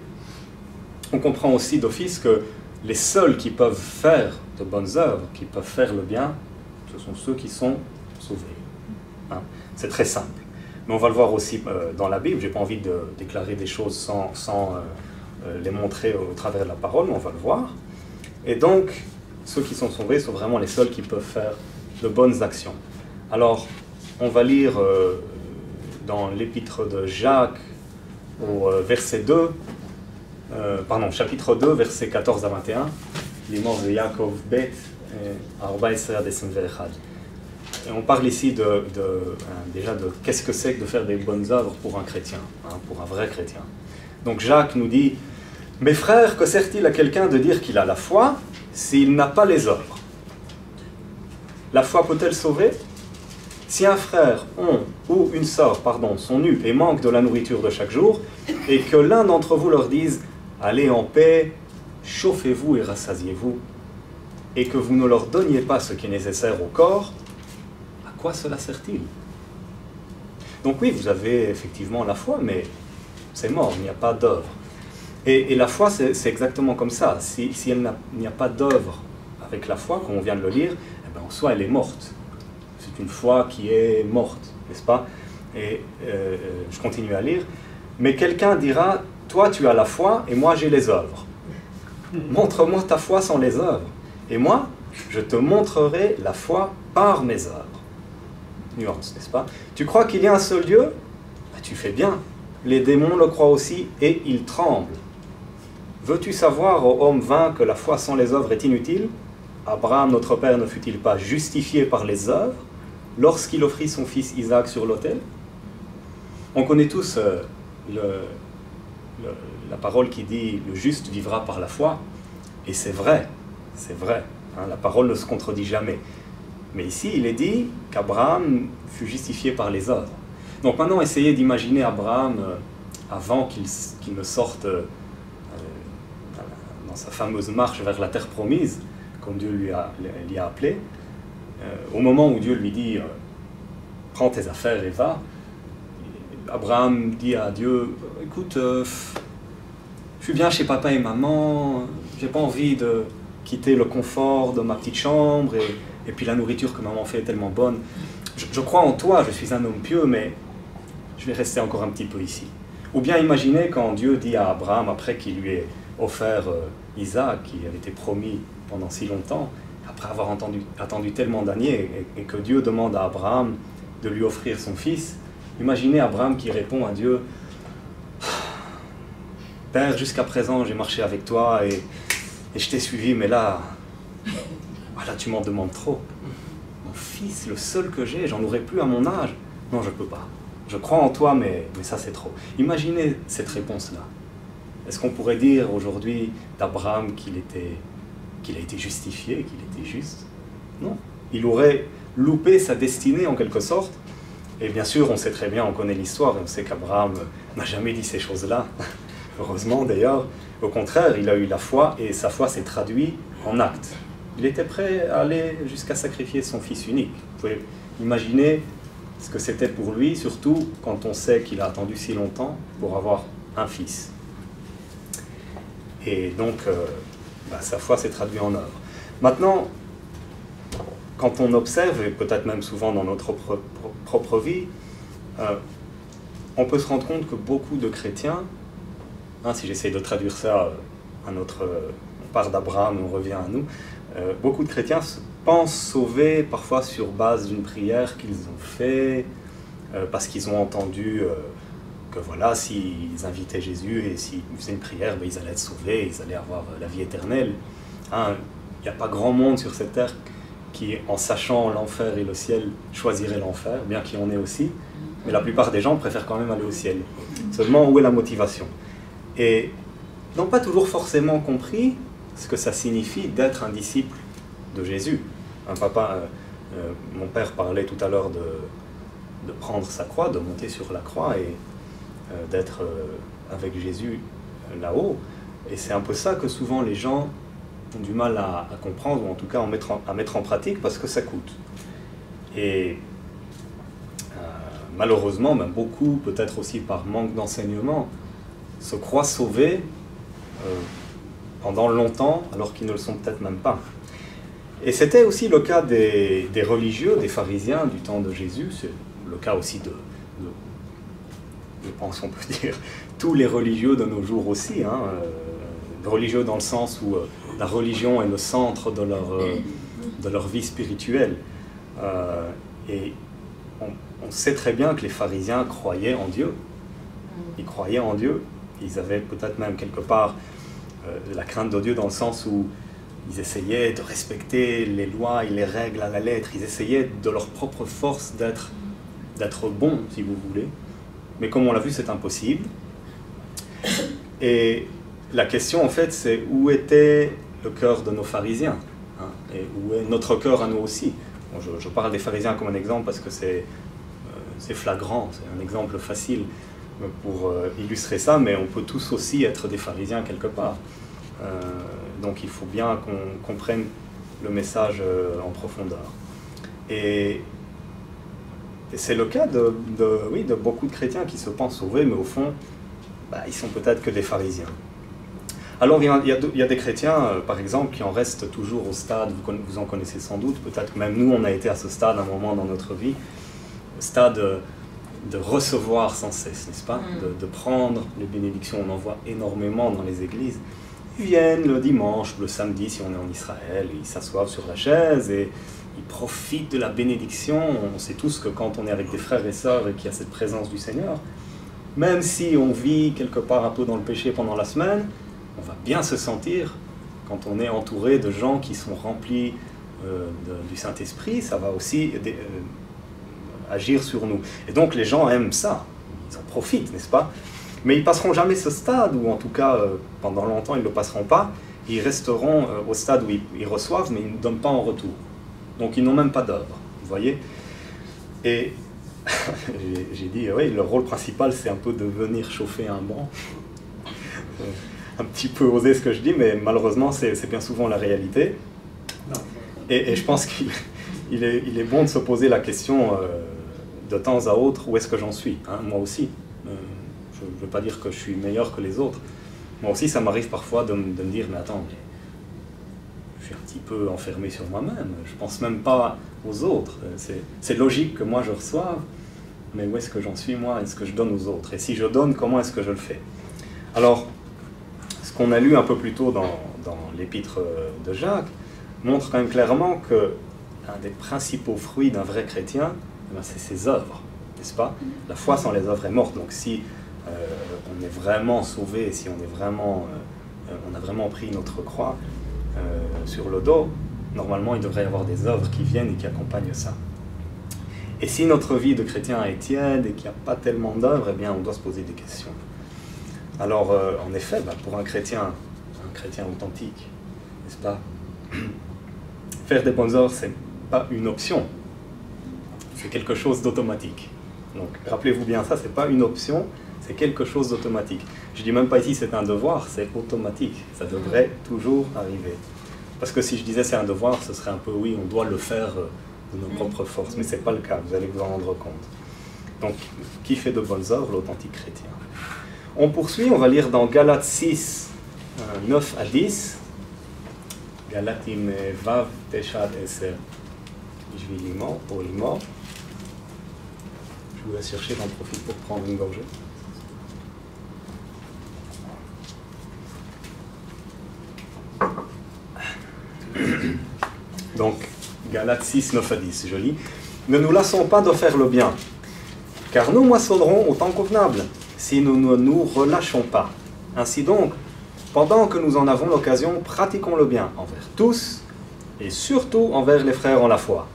on comprend aussi d'office que les seuls qui peuvent faire de bonnes œuvres, qui peuvent faire le bien, ce sont ceux qui sont sauvés. Hein? C'est très simple. Mais on va le voir aussi dans la Bible. Je n'ai pas envie de déclarer des choses sans les montrer au travers de la parole, mais on va le voir. Et donc, ceux qui sont sauvés sont vraiment les seuls qui peuvent faire de bonnes actions. Alors, on va lire dans l'épître de Jacques au verset 2, chapitre 2, versets 14 à 21, לימור de Yaakov Bet, 14 עד 21. Et on parle ici déjà de qu'est-ce que c'est que de faire des bonnes œuvres pour un chrétien, hein, pour un vrai chrétien. Donc Jacques nous dit, « Mes frères, que sert-il à quelqu'un de dire qu'il a la foi s'il n'a pas les œuvres? La foi peut-elle sauver? Si un frère ou une sœur sont nus et manquent de la nourriture de chaque jour, et que l'un d'entre vous leur dise « Allez en paix, chauffez-vous et rassasiez-vous, et que vous ne leur donniez pas ce qui est nécessaire au corps, à quoi cela sert-il? Donc oui, vous avez effectivement la foi, mais c'est mort, il n'y a pas d'œuvre. Et la foi, c'est exactement comme ça. Si il n'y a pas d'œuvre avec la foi, comme on vient de le lire, eh bien, en soi, elle est morte. C'est une foi qui est morte, n'est-ce pas? Et je continue à lire. Mais quelqu'un dira, toi tu as la foi et moi j'ai les œuvres. Montre-moi ta foi sans les œuvres. Et moi, je te montrerai la foi par mes œuvres. Nuance, n'est-ce pas? Tu crois qu'il y a un seul Dieu? Ben, tu fais bien. Les démons le croient aussi et ils tremblent. Veux-tu savoir, ô homme vain, que la foi sans les œuvres est inutile? Abraham, notre père, ne fut-il pas justifié par les œuvres lorsqu'il offrit son fils Isaac sur l'autel? On connaît tous la parole qui dit « le juste vivra par la foi ». Et c'est vrai, hein, la parole ne se contredit jamais. Mais ici, il est dit qu'Abraham fut justifié par les œuvres. Donc maintenant, essayez d'imaginer Abraham avant qu'il ne sorte dans sa fameuse marche vers la terre promise, comme Dieu l'y a appelé. Au moment où Dieu lui dit « prends tes affaires et va », Abraham dit à Dieu « écoute, je suis bien chez papa et maman, j'ai pas envie de quitter le confort de ma petite chambre et puis la nourriture que maman fait est tellement bonne. Je crois en toi, je suis un homme pieux, mais je vais rester encore un petit peu ici. » Ou bien imaginez quand Dieu dit à Abraham, après qu'il lui ait offert Isaac, qui avait été promis pendant si longtemps, après avoir attendu tellement d'années, et que Dieu demande à Abraham de lui offrir son fils, imaginez Abraham qui répond à Dieu, « Père, jusqu'à présent j'ai marché avec toi et je t'ai suivi, mais là tu m'en demandes trop. Mon fils, le seul que j'ai, j'en aurai plus à mon âge. Non, je peux pas. Je crois en toi, mais ça c'est trop. » Imaginez cette réponse-là. Est-ce qu'on pourrait dire aujourd'hui d'Abraham qu'il a été justifié, qu'il était juste? Non. Il aurait loupé sa destinée en quelque sorte. Et bien sûr, on sait très bien, on connaît l'histoire, et on sait qu'Abraham n'a jamais dit ces choses-là. Heureusement d'ailleurs. Au contraire, il a eu la foi, et sa foi s'est traduite en actes. Il était prêt à aller jusqu'à sacrifier son fils unique. Vous pouvez imaginer ce que c'était pour lui, surtout quand on sait qu'il a attendu si longtemps pour avoir un fils. Et donc, sa foi s'est traduite en œuvre. Maintenant, quand on observe, et peut-être même souvent dans notre propre vie, on peut se rendre compte que beaucoup de chrétiens, si j'essaie de traduire ça on part d'Abraham, on revient à nous, beaucoup de chrétiens pensent sauver parfois sur base d'une prière qu'ils ont fait, parce qu'ils ont entendu que voilà, s'ils invitaient Jésus et s'ils faisaient une prière, ils allaient être sauvés, ils allaient avoir la vie éternelle. Il n'y a pas grand monde sur cette terre qui, en sachant l'enfer et le ciel, choisirait l'enfer, bien qu'il y en ait aussi, mais la plupart des gens préfèrent quand même aller au ciel. Seulement, où est la motivation? Et n'ont pas toujours forcément compris ce que ça signifie d'être un disciple de Jésus. Mon père parlait tout à l'heure de prendre sa croix, de monter sur la croix et d'être avec Jésus là-haut. Et c'est un peu ça que souvent les gens ont du mal à comprendre, ou en tout cas à mettre en pratique, parce que ça coûte. Et malheureusement, même beaucoup, peut-être aussi par manque d'enseignement, se croient sauvés pendant longtemps, alors qu'ils ne le sont peut-être même pas. Et c'était aussi le cas des religieux, des pharisiens du temps de Jésus, c'est le cas aussi je pense on peut dire, tous les religieux de nos jours aussi, religieux dans le sens où la religion est le centre de leur vie spirituelle. Et on sait très bien que les pharisiens croyaient en Dieu. Ils croyaient en Dieu. Ils avaient peut-être même quelque part la crainte de Dieu dans le sens où ils essayaient de respecter les lois et les règles à la lettre. Ils essayaient de leur propre force d'être bons, si vous voulez. Mais comme on l'a vu, c'est impossible. Et la question, en fait, c'est où était le cœur de nos pharisiens, et où est notre cœur à nous aussi. Bon, je parle des pharisiens comme un exemple parce que c'est flagrant, c'est un exemple facile pour illustrer ça, mais on peut tous aussi être des pharisiens quelque part. Donc il faut bien qu'on comprenne le message en profondeur. Et c'est le cas oui, de beaucoup de chrétiens qui se pensent sauvés, mais au fond, ils sont peut-être que des pharisiens. Alors il y a des chrétiens, par exemple, qui en restent toujours au stade, vous en connaissez sans doute, peut-être même nous on a été à ce stade à un moment dans notre vie, stade de recevoir sans cesse, n'est-ce pas, de prendre les bénédictions. On en voit énormément dans les églises. Ils viennent le dimanche, le samedi si on est en Israël, ils s'assoient sur la chaise et ils profitent de la bénédiction. On sait tous que quand on est avec des frères et sœurs et qu'il y a cette présence du Seigneur, même si on vit quelque part un peu dans le péché pendant la semaine, on va bien se sentir quand on est entouré de gens qui sont remplis du Saint-Esprit. Ça va aussi agir sur nous. Et donc les gens aiment ça, ils en profitent, n'est-ce pas? Mais ils ne passeront jamais ce stade, ou en tout cas pendant longtemps ils ne le passeront pas. Ils resteront au stade où ils reçoivent, mais ils ne donnent pas en retour. Donc ils n'ont même pas d'œuvre, vous voyez? Et j'ai dit, oui, leur rôle principal c'est un peu de venir chauffer un banc. Un petit peu osé ce que je dis, mais malheureusement c'est bien souvent la réalité. Et je pense qu'il est bon de se poser la question de temps à autre, où est-ce que j'en suis, hein, moi aussi. Je ne veux pas dire que je suis meilleur que les autres. Moi aussi, ça m'arrive parfois de me dire, mais attends, je suis un petit peu enfermé sur moi-même, je ne pense même pas aux autres. C'est logique que moi je reçoive, mais où est-ce que j'en suis moi? Est-ce que je donne aux autres? Et si je donne, comment est-ce que je le fais? Alors, ce qu'on a lu un peu plus tôt dans l'épître de Jacques montre quand même clairement que l'un des principaux fruits d'un vrai chrétien, c'est ses œuvres, n'est-ce pas? La foi sans les œuvres est morte. Donc si on est vraiment sauvé, si on a vraiment pris notre croix sur le dos, normalement il devrait y avoir des œuvres qui viennent et qui accompagnent ça. Et si notre vie de chrétien est tiède et qu'il n'y a pas tellement d'œuvres, eh bien on doit se poser des questions. Alors en effet, pour un chrétien authentique, n'est-ce pas, faire des bonnes œuvres, c'est pas une option, c'est quelque chose d'automatique. Donc rappelez-vous bien ça, c'est pas une option, c'est quelque chose d'automatique. Je dis même pas ici c'est un devoir, c'est automatique, ça devrait toujours arriver. Parce que si je disais c'est un devoir, ce serait un peu oui, on doit le faire de nos propres forces, mais c'est pas le cas, vous allez vous en rendre compte. Donc qui fait de bonnes œuvres? L'authentique chrétien. On poursuit, on va lire dans Galates 6, 9 à 10. Galatim Vav Teshat Eser. Je vais l'imor, pour l'imor. Je vous laisse chercher, j'en profite pour prendre une gorgée. Donc, Galates 6, 9 à 10, je lis. Ne nous lassons pas de faire le bien, car nous moissonnerons au temps convenable, si nous ne nous relâchons pas. Ainsi donc, pendant que nous en avons l'occasion, pratiquons le bien envers tous, et surtout envers les frères en la foi.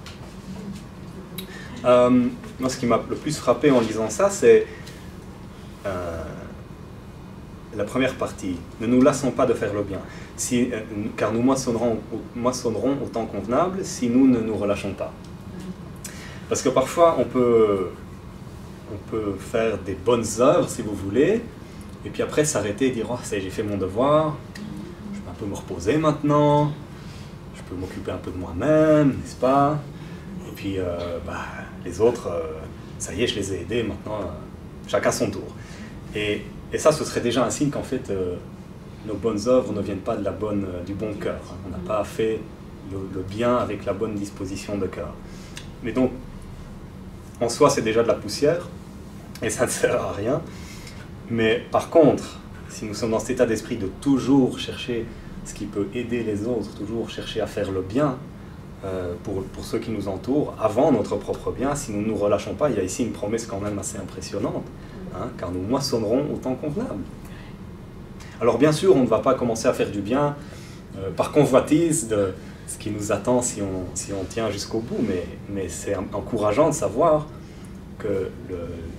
Moi, ce qui m'a le plus frappé en lisant ça, c'est la première partie. Ne nous lassons pas de faire le bien, car nous moissonnerons au temps convenable si nous ne nous relâchons pas. Parce que parfois, on peut faire des bonnes œuvres, si vous voulez, et puis après s'arrêter et dire « Oh, j'ai fait mon devoir, je peux un peu me reposer maintenant, je peux m'occuper un peu de moi-même, n'est-ce pas? Et puis, les autres, ça y est, je les ai aidés, maintenant, chacun son tour. » Et ça, ce serait déjà un signe qu'en fait, nos bonnes œuvres ne viennent pas du bon cœur. On n'a pas fait le bien avec la bonne disposition de cœur. Mais donc, en soi, c'est déjà de la poussière, et ça ne sert à rien. Mais par contre, si nous sommes dans cet état d'esprit de toujours chercher ce qui peut aider les autres, toujours chercher à faire le bien pour ceux qui nous entourent, avant notre propre bien, si nous ne nous relâchons pas, il y a ici une promesse quand même assez impressionnante, hein, car nous moissonnerons au temps convenable. Alors bien sûr, on ne va pas commencer à faire du bien par convoitise de ce qui nous attend si on tient jusqu'au bout, mais c'est encourageant de savoir que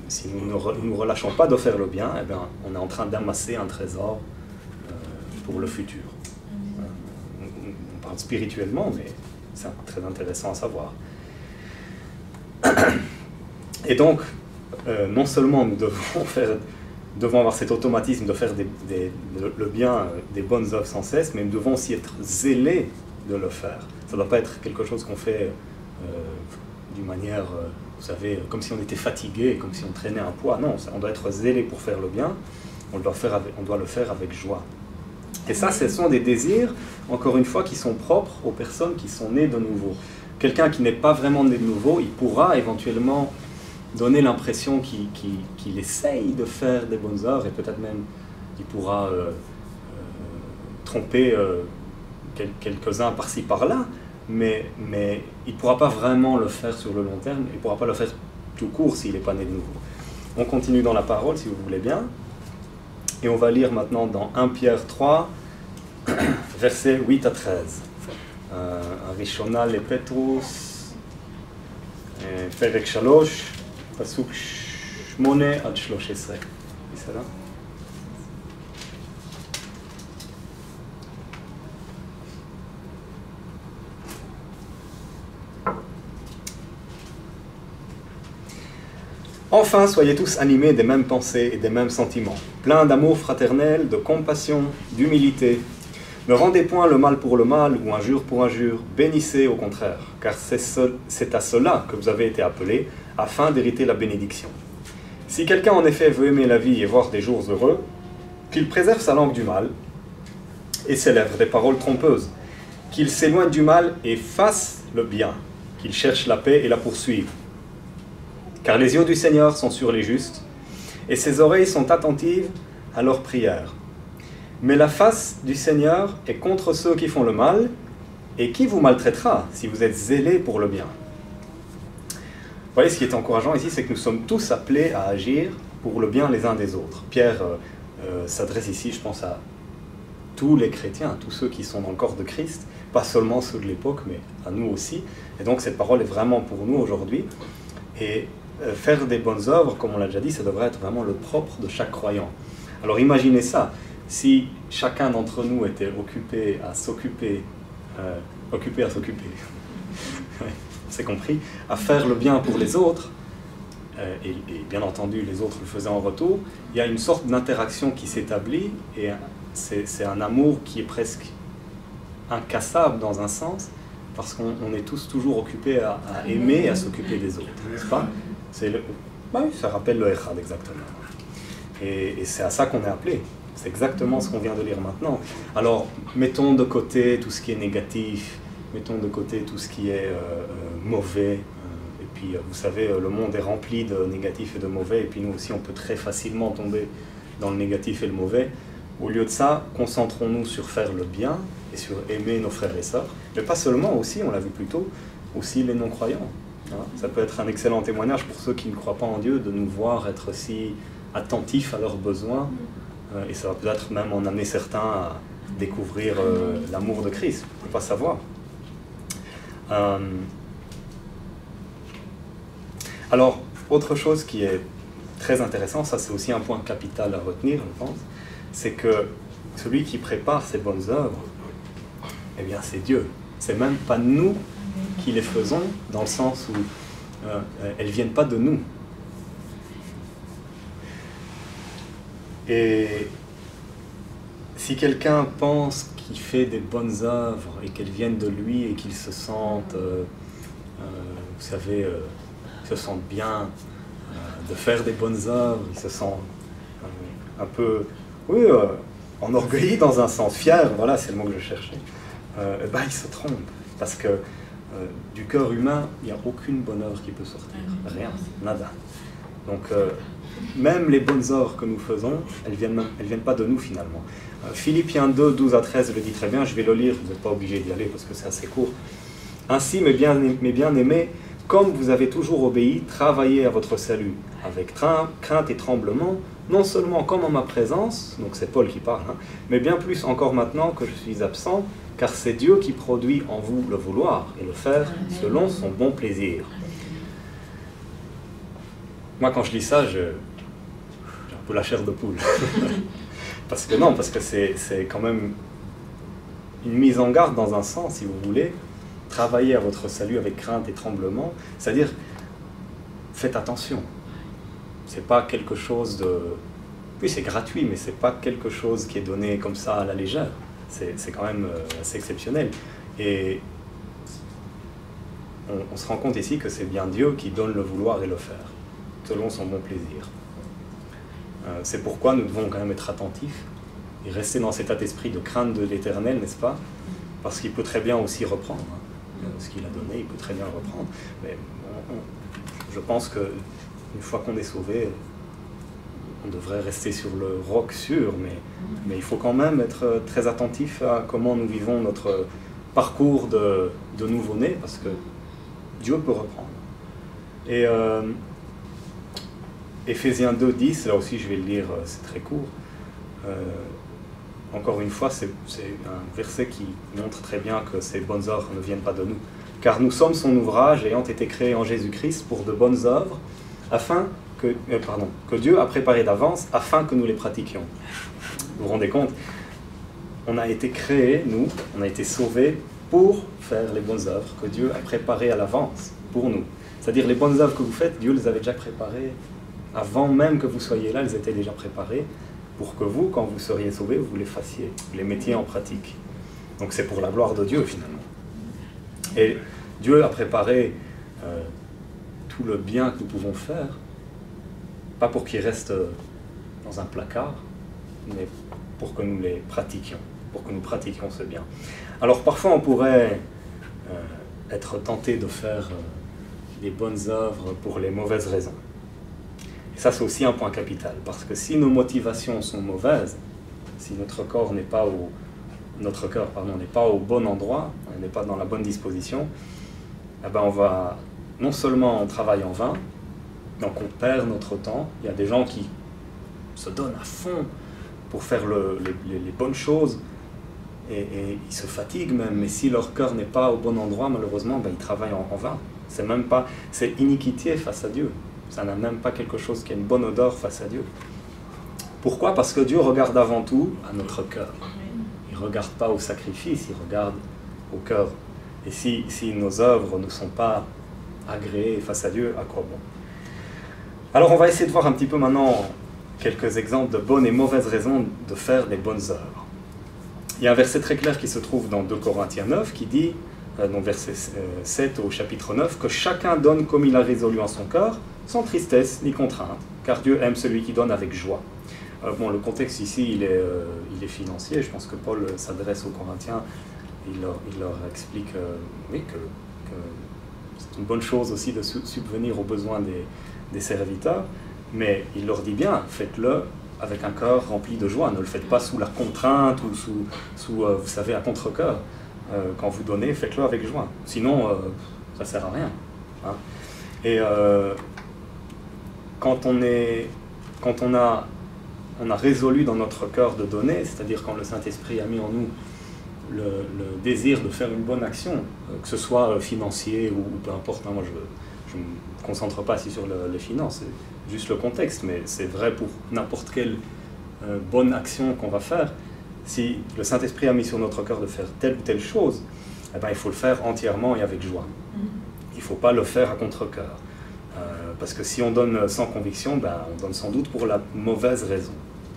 si nous ne nous relâchons pas de faire le bien, eh bien, on est en train d'amasser un trésor pour le futur. On parle spirituellement, mais c'est très intéressant à savoir. Et donc, non seulement nous devons faire devons avoir cet automatisme de faire le bien, des bonnes œuvres sans cesse, mais nous devons aussi être zélés de le faire. Ça ne doit pas être quelque chose qu'on fait d'une manière, vous savez, comme si on était fatigué, comme si on traînait un poids. Non, on doit être zélé pour faire le bien, on doit le faire avec joie. Et ça, ce sont des désirs, encore une fois, qui sont propres aux personnes qui sont nées de nouveau. Quelqu'un qui n'est pas vraiment né de nouveau, il pourra éventuellement donner l'impression qu'il essaye de faire des bonnes œuvres, et peut-être même il pourra tromper quelques-uns par-ci par-là, mais il ne pourra pas vraiment le faire sur le long terme, il ne pourra pas le faire tout court s'il n'est pas né de nouveau. On continue dans la parole, si vous voulez bien, et on va lire maintenant dans 1 Pierre 3, versets 8 à 13. הראשונה לפטרוס, פרק 3, פסוק 8 עד 13. בסדר? Enfin, soyez tous animés des mêmes pensées et des mêmes sentiments, pleins d'amour fraternel, de compassion, d'humilité. Ne rendez point le mal pour le mal ou injure pour injure, bénissez au contraire, car c'est à cela que vous avez été appelés, afin d'hériter la bénédiction. Si quelqu'un en effet veut aimer la vie et voir des jours heureux, qu'il préserve sa langue du mal et ses lèvres des paroles trompeuses, qu'il s'éloigne du mal et fasse le bien, qu'il cherche la paix et la poursuive. Car les yeux du Seigneur sont sur les justes, et ses oreilles sont attentives à leurs prières. Mais la face du Seigneur est contre ceux qui font le mal, et qui vous maltraitera si vous êtes zélés pour le bien. Vous voyez, ce qui est encourageant ici, c'est que nous sommes tous appelés à agir pour le bien les uns des autres. Pierre s'adresse ici, je pense, à tous les chrétiens, à tous ceux qui sont dans le corps de Christ, pas seulement ceux de l'époque, mais à nous aussi. Et donc cette parole est vraiment pour nous aujourd'hui. Et faire des bonnes œuvres, comme on l'a déjà dit, ça devrait être vraiment le propre de chaque croyant. Alors imaginez ça, si chacun d'entre nous était occupé à s'occuper, c'est compris, à faire le bien pour les autres, et bien entendu les autres le faisaient en retour, il y a une sorte d'interaction qui s'établit, et c'est un amour qui est presque incassable dans un sens, parce qu'on est tous toujours occupés à aimer et à s'occuper des autres, n'est-ce pas? Oui, ça rappelle le Echad exactement. Et c'est à ça qu'on est appelé. C'est exactement ce qu'on vient de lire maintenant. Alors, mettons de côté tout ce qui est négatif, mettons de côté tout ce qui est mauvais. Et puis, vous savez, le monde est rempli de négatif et de mauvais. Et puis, nous aussi, on peut très facilement tomber dans le négatif et le mauvais. Au lieu de ça, concentrons-nous sur faire le bien et sur aimer nos frères et sœurs. Mais pas seulement aussi, on l'a vu plus tôt, aussi les non-croyants. Ça peut être un excellent témoignage pour ceux qui ne croient pas en Dieu, de nous voir être si attentifs à leurs besoins, et ça va peut-être même en amener certains à découvrir l'amour de Christ, on ne peut pas savoir. Alors, autre chose qui est très intéressant, ça c'est aussi un point capital à retenir, je pense, c'est que celui qui prépare ces bonnes œuvres, eh bien c'est Dieu. C'est même pas nous qui les faisons, dans le sens où elles ne viennent pas de nous. Et si quelqu'un pense qu'il fait des bonnes œuvres et qu'elles viennent de lui et qu'il se sente, vous savez, se sente bien de faire des bonnes œuvres, il se sent un peu, oui, enorgueilli dans un sens, fier, voilà, c'est le mot que je cherchais, il se trompe, parce que du cœur humain, il n'y a aucune bonne œuvre qui peut sortir. Rien, nada. Donc, même les bonnes œuvres que nous faisons, elles viennent pas de nous finalement. Philippiens 2, 12 à 13 le dit très bien, je vais le lire, vous n'êtes pas obligé d'y aller parce que c'est assez court. Ainsi, mes bien-aimés, comme vous avez toujours obéi, travaillez à votre salut, avec crainte et tremblement, non seulement comme en ma présence, donc c'est Paul qui parle, mais bien plus encore maintenant que je suis absent, car c'est Dieu qui produit en vous le vouloir et le faire selon son bon plaisir. Moi, quand je lis ça, j'ai un peu la chair de poule. parce que c'est quand même une mise en garde dans un sens, si vous voulez. Travaillez à votre salut avec crainte et tremblement, c'est-à-dire, faites attention. C'est pas quelque chose de... Oui, c'est gratuit, mais c'est pas quelque chose qui est donné comme ça à la légère. C'est quand même assez exceptionnel. Et on se rend compte ici que c'est bien Dieu qui donne le vouloir et le faire, selon son bon plaisir. C'est pourquoi nous devons quand même être attentifs et rester dans cet état d'esprit de crainte de l'Éternel, n'est-ce pas? Parce qu'il peut très bien aussi reprendre. Ce qu'il a donné, il peut très bien reprendre. Mais je pense qu'une fois qu'on est sauvé, on devrait rester sur le roc sûr, mais il faut quand même être très attentif à comment nous vivons notre parcours de nouveau-né, parce que Dieu peut reprendre. Et Éphésiens 2:10, là aussi je vais le lire, c'est très court. Encore une fois, c'est un verset qui montre très bien que ces bonnes œuvres ne viennent pas de nous. Car nous sommes son ouvrage, ayant été créés en Jésus-Christ pour de bonnes œuvres, afin que Dieu a préparé d'avance, afin que nous les pratiquions. Vous vous rendez compte? On a été créés, nous, on a été sauvés pour faire les bonnes œuvres que Dieu a préparées à l'avance pour nous. C'est-à-dire les bonnes œuvres que vous faites, Dieu les avait déjà préparées avant même que vous soyez là, elles étaient déjà préparées pour que vous, quand vous seriez sauvés, vous les fassiez, vous les mettiez en pratique. Donc c'est pour la gloire de Dieu finalement. Et Dieu a préparé tout le bien que nous pouvons faire, pas pour qu'il reste dans un placard, mais pour que nous les pratiquions, pour que nous pratiquions ce bien. Alors parfois on pourrait être tenté de faire des bonnes œuvres pour les mauvaises raisons. Et ça c'est aussi un point capital, parce que si nos motivations sont mauvaises, si notre cœur n'est pas au bon endroit, on n'est pas dans la bonne disposition, eh ben on va non seulement on travaille en vain, donc on perd notre temps. Il y a des gens qui se donnent à fond pour faire les bonnes choses, et ils se fatiguent même, mais si leur cœur n'est pas au bon endroit, malheureusement, ben, ils travaillent en vain. C'est iniquité face à Dieu. Ça n'a même pas quelque chose qui a une bonne odeur face à Dieu. Pourquoi? Parce que Dieu regarde avant tout à notre cœur. Il ne regarde pas au sacrifice, il regarde au cœur. Et si nos œuvres ne sont pas agréées face à Dieu, à quoi bon? Alors on va essayer de voir un petit peu maintenant quelques exemples de bonnes et mauvaises raisons de faire des bonnes œuvres. Il y a un verset très clair qui se trouve dans 2 Corinthiens 9 qui dit, dans verset 7 au chapitre 9, que chacun donne comme il a résolu en son cœur, sans tristesse ni contrainte, car Dieu aime celui qui donne avec joie. Bon, le contexte ici, il est financier. Je pense que Paul s'adresse aux Corinthiens, il leur explique oui, que c'est une bonne chose aussi de subvenir aux besoins des serviteurs, mais il leur dit bien, faites-le avec un cœur rempli de joie, ne le faites pas sous la contrainte ou sous vous savez, à contre-cœur. Quand vous donnez, faites-le avec joie, sinon ça ne sert à rien. Hein. Et quand on a résolu dans notre cœur de donner, c'est-à-dire quand le Saint-Esprit a mis en nous le désir de faire une bonne action, que ce soit financier ou peu importe, hein, moi je ne me concentre pas ici sur les finances, c'est juste le contexte, mais c'est vrai pour n'importe quelle bonne action qu'on va faire. Si le Saint-Esprit a mis sur notre cœur de faire telle ou telle chose, eh ben, il faut le faire entièrement et avec joie. Il ne faut pas le faire à contre-cœur. Parce que si on donne sans conviction, ben, on donne sans doute pour la mauvaise raison.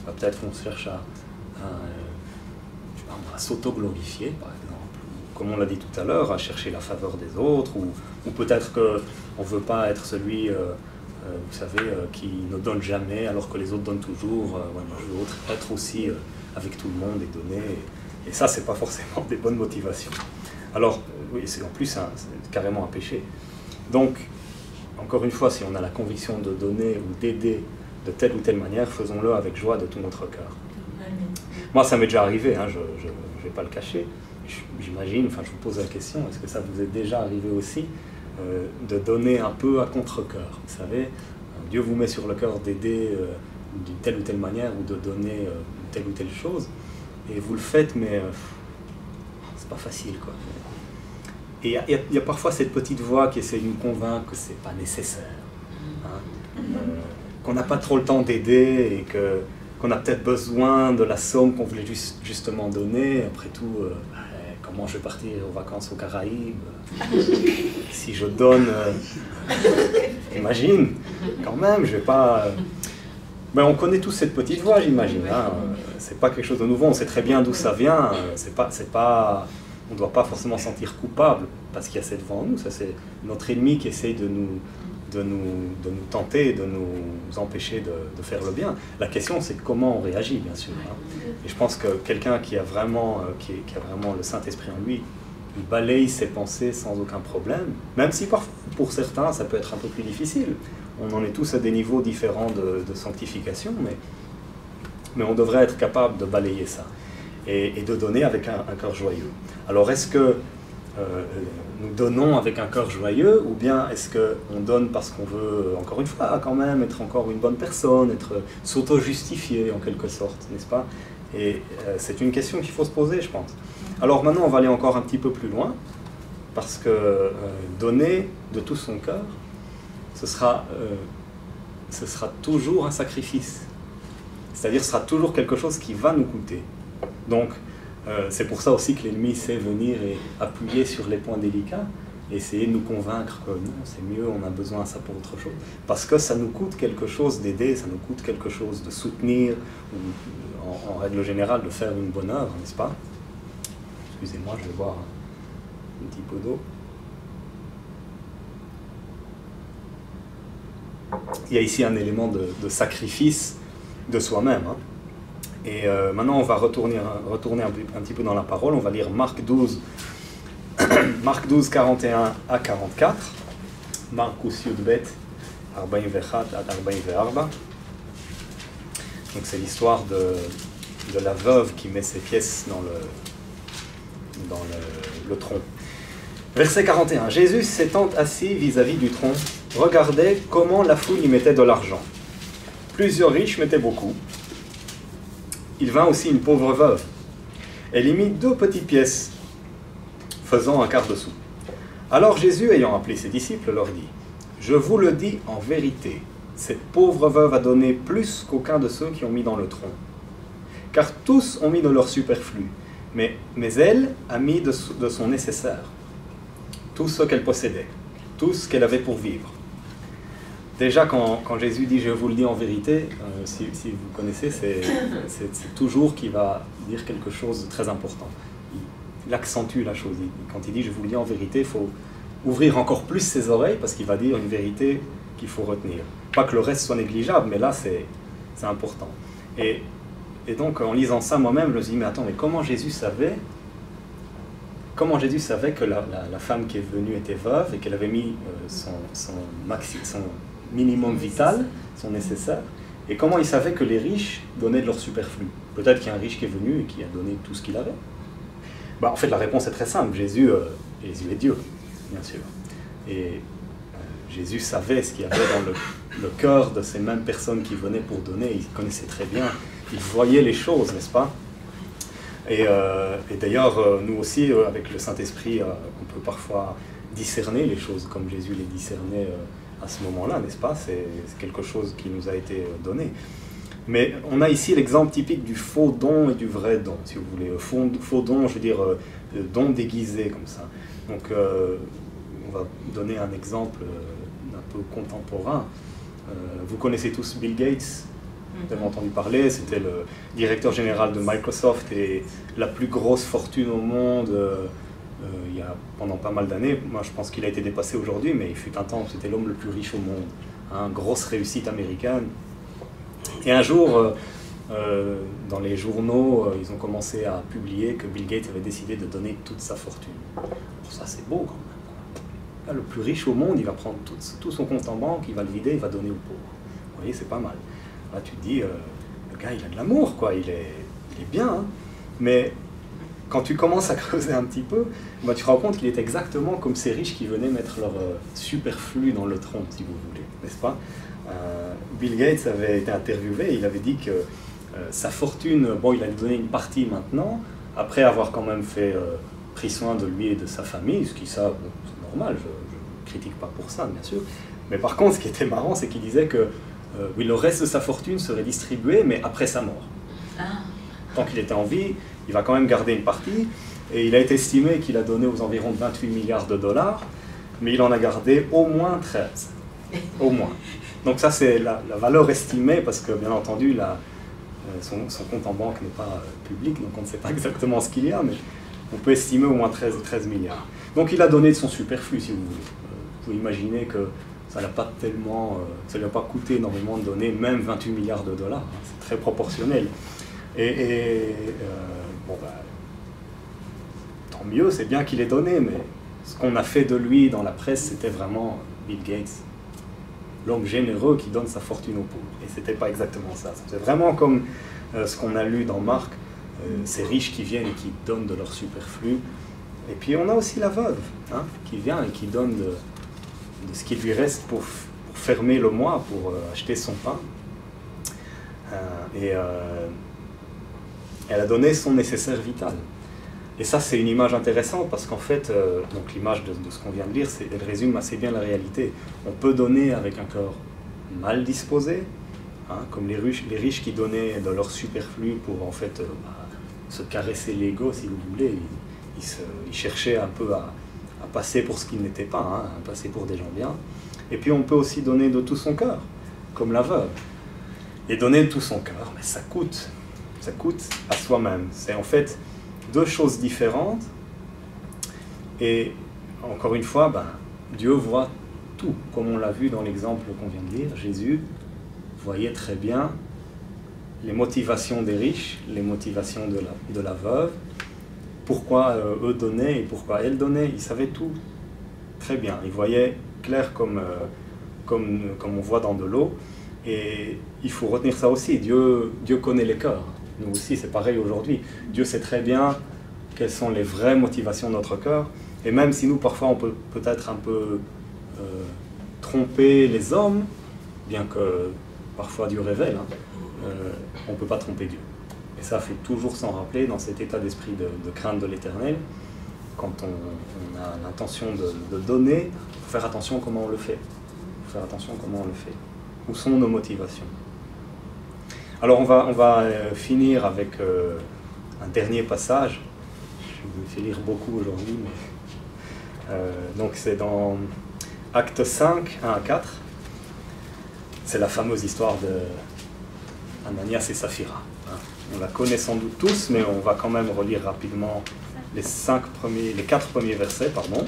Peut-être qu'on cherche à s'auto-glorifier, par exemple. Comme on l'a dit tout à l'heure, à chercher la faveur des autres, ou peut-être qu'on ne veut pas être celui, vous savez, qui ne donne jamais alors que les autres donnent toujours. Ouais, moi, je veux être aussi avec tout le monde et donner. Et ça, ce n'est pas forcément des bonnes motivations. Alors, oui, en plus, c'est carrément un péché. Donc, encore une fois, si on a la conviction de donner ou d'aider de telle ou telle manière, faisons-le avec joie de tout notre cœur. Moi, ça m'est déjà arrivé, hein, je ne vais pas le cacher. J'imagine, enfin, je vous pose la question, est-ce que ça vous est déjà arrivé aussi de donner un peu à contre-cœur? Vous savez, Dieu vous met sur le cœur d'aider d'une telle ou telle manière ou de donner telle ou telle chose, et vous le faites, mais c'est pas facile, quoi. Et il y a parfois cette petite voix qui essaie de nous convaincre que c'est pas nécessaire, hein, qu'on n'a pas trop le temps d'aider et qu'on a peut-être besoin de la somme qu'on voulait justement donner. Après tout, comment je vais partir aux vacances aux Caraïbes si je donne, imagine, quand même, je vais pas... Ben, on connaît tous cette petite voix, j'imagine. Hein. C'est pas quelque chose de nouveau, on sait très bien d'où ça vient. On ne doit pas forcément se sentir coupable parce qu'il y a cette voix en nous. Ça, c'est notre ennemi qui essaye de nous tenter, de nous empêcher de faire le bien. La question, c'est comment on réagit, bien sûr. Hein. Et je pense que quelqu'un qui a vraiment le Saint-Esprit en lui, il balaye ses pensées sans aucun problème, même si parfois, pour certains, ça peut être un peu plus difficile. On en est tous à des niveaux différents de sanctification, mais on devrait être capable de balayer ça et de donner avec un cœur joyeux. Alors, est-ce que nous donnons avec un cœur joyeux, ou bien est-ce qu'on donne parce qu'on veut, encore une fois, quand même, être encore une bonne personne, s'auto-justifier en quelque sorte, n'est-ce pas? Et c'est une question qu'il faut se poser, je pense. Alors maintenant, on va aller encore un petit peu plus loin, parce que donner de tout son cœur, ce sera toujours un sacrifice. C'est-à-dire, ce sera toujours quelque chose qui va nous coûter. Donc, c'est pour ça aussi que l'ennemi sait venir et appuyer sur les points délicats, et essayer de nous convaincre que non, c'est mieux, on a besoin de ça pour autre chose. Parce que ça nous coûte quelque chose d'aider, ça nous coûte quelque chose de soutenir, ou en règle générale de faire une bonne œuvre, n'est-ce pas? Excusez-moi, je vais boire un petit peu d'eau. Il y a ici un élément de sacrifice de soi-même. Hein. Et maintenant, on va retourner un petit peu dans la parole. On va lire Marc 12, Marc 12, 41 à 44. Marcus Yudbet, 41 ad 44. Donc c'est l'histoire de la veuve qui met ses pièces dans le tronc. Verset 41. Jésus s'étant assis vis-à-vis du tronc, regardait comment la foule y mettait de l'argent. Plusieurs riches mettaient beaucoup. Il vint aussi une pauvre veuve. Elle y mit 2 petites pièces, faisant un quart de sou. Alors Jésus, ayant appelé ses disciples, leur dit, « Je vous le dis en vérité, cette pauvre veuve a donné plus qu'aucun de ceux qui ont mis dans le tronc. Car tous ont mis de leur superflu, mais elle a mis de son nécessaire, tout ce qu'elle possédait, tout ce qu'elle avait pour vivre. » Déjà, quand Jésus dit « je vous le dis en vérité », si vous connaissez, c'est toujours qu'il va dire quelque chose de très important. Il accentue la chose. Quand il dit « je vous le dis en vérité », il faut ouvrir encore plus ses oreilles parce qu'il va dire une vérité qu'il faut retenir. Pas que le reste soit négligeable, mais là, c'est important. Et donc, en lisant ça moi-même, je me suis dit « mais attends, mais comment Jésus savait que la femme qui est venue était veuve et qu'elle avait mis son minimum vital, son nécessaire, et comment il savait que les riches donnaient de leur superflu? Peut-être qu'il y a un riche qui est venu et qui a donné tout ce qu'il avait. En fait, la réponse est très simple. Jésus est Dieu, bien sûr. Et Jésus savait ce qu'il y avait dans le cœur de ces mêmes personnes qui venaient pour donner. Il connaissait très bien, il voyait les choses, n'est-ce pas? Et d'ailleurs, nous aussi, avec le Saint-Esprit, on peut parfois discerner les choses comme Jésus les discernait à ce moment-là, n'est-ce pas? C'est quelque chose qui nous a été donné. Mais on a ici l'exemple typique du faux don et du vrai don, si vous voulez. Faux don, je veux dire, don déguisé, comme ça. Donc, on va donner un exemple un peu contemporain. Vous connaissez tous Bill Gates? Vous avez entendu parler, c'était le directeur général de Microsoft et la plus grosse fortune au monde il y a pendant pas mal d'années. Moi, je pense qu'il a été dépassé aujourd'hui, mais il fut un temps où c'était l'homme le plus riche au monde. Hein, grosse réussite américaine. Et un jour, dans les journaux, ils ont commencé à publier que Bill Gates avait décidé de donner toute sa fortune. Alors ça, c'est beau quand même. Là, le plus riche au monde, il va prendre tout son compte en banque, il va le vider, il va donner aux pauvres. Vous voyez, c'est pas mal. Là, tu te dis, le gars, il a de l'amour, quoi. Il est bien, hein. Mais quand tu commences à creuser un petit peu, tu te rends compte qu'il est exactement comme ces riches qui venaient mettre leur superflu dans le tronc, si vous voulez, n'est-ce pas? Bill Gates avait été interviewé et il avait dit que sa fortune, bon, il allait donner une partie maintenant, après avoir quand même pris soin de lui et de sa famille, ce qui, ça, bon, c'est normal, je ne critique pas pour ça, bien sûr. Mais par contre, ce qui était marrant, c'est qu'il disait que oui, le reste de sa fortune serait distribué, mais après sa mort. Tant qu'il était en vie, il va quand même garder une partie, et il a été estimé qu'il a donné aux environs de 28 milliards de dollars, mais il en a gardé au moins 13. Au moins. Donc ça, c'est la valeur estimée, parce que, bien entendu, son compte en banque n'est pas public, donc on ne sait pas exactement ce qu'il y a, mais on peut estimer au moins 13 milliards. Donc il a donné de son superflu, si vous voulez. Vous pouvez imaginer que ça n'a pas tellement, ça ne lui a pas coûté énormément de donner, même 28 milliards de dollars. Hein, c'est très proportionnel. Bon, tant mieux, c'est bien qu'il ait donné, mais ce qu'on a fait de lui dans la presse, c'était vraiment Bill Gates, l'homme généreux qui donne sa fortune aux pauvres. Et c'était pas exactement ça. C'est vraiment comme ce qu'on a lu dans Marc, ces riches qui viennent et qui donnent de leur superflu. Et puis on a aussi la veuve, hein, qui vient et qui donne de ce qui lui reste pour fermer le mois, pour acheter son pain. Elle a donné son nécessaire vital. Et ça, c'est une image intéressante parce qu'en fait, donc l'image de ce qu'on vient de lire, elle résume assez bien la réalité. On peut donner avec un cœur mal disposé, hein, comme les riches qui donnaient de leur superflu pour en fait se caresser l'ego, si vous voulez. Ils cherchaient un peu à passer pour ce qu'ils n'étaient pas, hein, à passer pour des gens bien. Et puis on peut aussi donner de tout son cœur, comme la veuve. Et donner de tout son cœur, mais ça coûte à soi-même. C'est en fait deux choses différentes. Et encore une fois, Dieu voit tout, comme on l'a vu dans l'exemple qu'on vient de lire. Jésus voyait très bien les motivations des riches, les motivations de la veuve, pourquoi eux donnaient et pourquoi elle donnait. Il savait tout très bien. Il voyait clair comme on voit dans de l'eau. Et il faut retenir ça aussi. Dieu connaît les cœurs. Nous aussi, c'est pareil aujourd'hui. Dieu sait très bien quelles sont les vraies motivations de notre cœur. Et même si nous, parfois, on peut peut-être un peu tromper les hommes, bien que parfois Dieu révèle, hein, on ne peut pas tromper Dieu. Et ça, il faut toujours s'en rappeler dans cet état d'esprit de crainte de l'Éternel. Quand on a l'intention de donner, il faut faire attention comment on le fait. Il faut faire attention comment on le fait. Où sont nos motivations? Alors on va finir avec un dernier passage. Je vous ai fait lire beaucoup aujourd'hui, mais donc c'est dans Acte 5, 1 à 4. C'est la fameuse histoire de Ananias et Saphira. On la connaît sans doute tous, mais on va quand même relire rapidement les 4 premiers versets, pardon.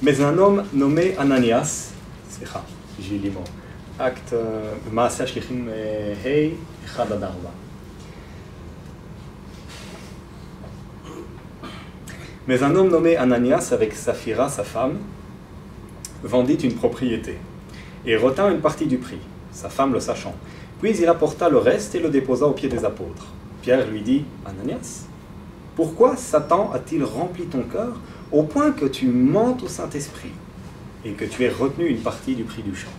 Mais un homme nommé Ananias, j'ai lu mon acte Maaseh Shlichim Hei 1 à 4. Mais un homme nommé Ananias, avec Saphira, sa femme, vendit une propriété et retint une partie du prix, sa femme le sachant. Puis il apporta le reste et le déposa aux pieds des apôtres. Pierre lui dit, Ananias, pourquoi Satan a-t-il rempli ton cœur au point que tu mentes au Saint-Esprit et que tu aies retenu une partie du prix du champ?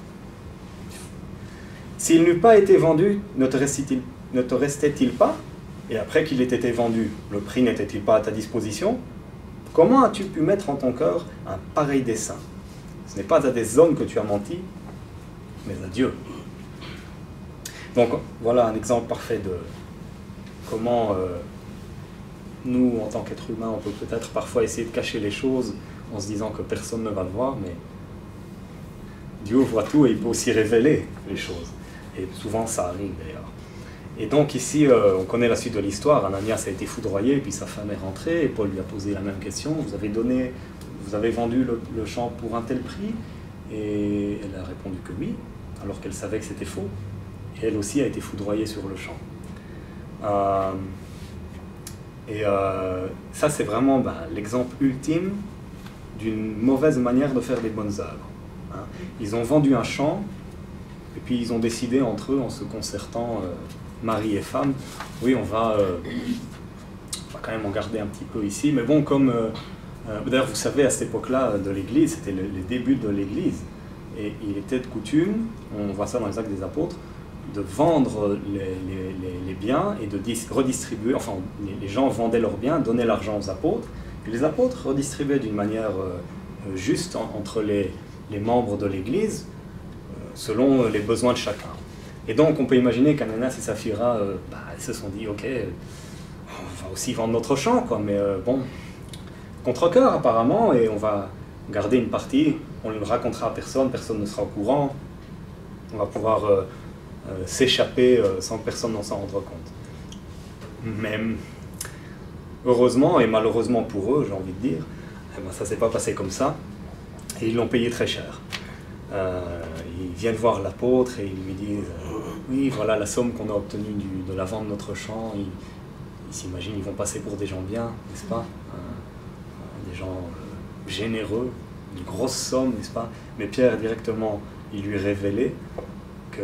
S'il n'eût pas été vendu, ne te restait-il pas? Et après qu'il ait été vendu, le prix n'était-il pas à ta disposition? Comment as-tu pu mettre en ton cœur un pareil dessein? Ce n'est pas à des hommes que tu as menti, mais à Dieu. Donc voilà un exemple parfait de comment nous, en tant qu'êtres humains, on peut peut-être parfois essayer de cacher les choses en se disant que personne ne va le voir, mais Dieu voit tout et il peut aussi révéler les choses. Et souvent ça arrive d'ailleurs. Et donc ici, on connaît la suite de l'histoire. Ananias a été foudroyé, puis sa femme est rentrée, et Paul lui a posé la même question. Vous avez vendu le champ pour un tel prix? Et elle a répondu que oui, alors qu'elle savait que c'était faux. Et elle aussi a été foudroyée sur le champ. Ça, c'est vraiment l'exemple ultime d'une mauvaise manière de faire des bonnes œuvres. Hein. Ils ont vendu un champ, et puis ils ont décidé entre eux, en se concertant, mari et femme, oui, on va quand même en garder un petit peu ici, mais bon, comme... d'ailleurs, vous savez, à cette époque-là de l'Église, c'était les débuts de l'Église, et il était de coutume, on voit ça dans les Actes des Apôtres, de vendre les biens et de redistribuer, enfin, les gens vendaient leurs biens, donnaient l'argent aux apôtres, et les apôtres redistribuaient d'une manière juste entre les membres de l'Église, selon les besoins de chacun. Et donc, on peut imaginer qu'Ananias et Saphira, elles se sont dit, ok, on va aussi vendre notre champ, quoi, mais bon, contre-cœur apparemment, et on va garder une partie, on ne le racontera à personne, personne ne sera au courant, on va pouvoir s'échapper sans que personne n'en s'en rende compte. Mais heureusement et malheureusement pour eux, j'ai envie de dire, eh ben, ça ne s'est pas passé comme ça, et ils l'ont payé très cher. Ils viennent voir l'apôtre et ils lui disent oui, voilà la somme qu'on a obtenue de la vente de notre champ. Ils s'imaginent, ils vont passer pour des gens bien, n'est-ce pas? Des gens généreux, une grosse somme, n'est-ce pas? Mais Pierre directement, il lui révélait que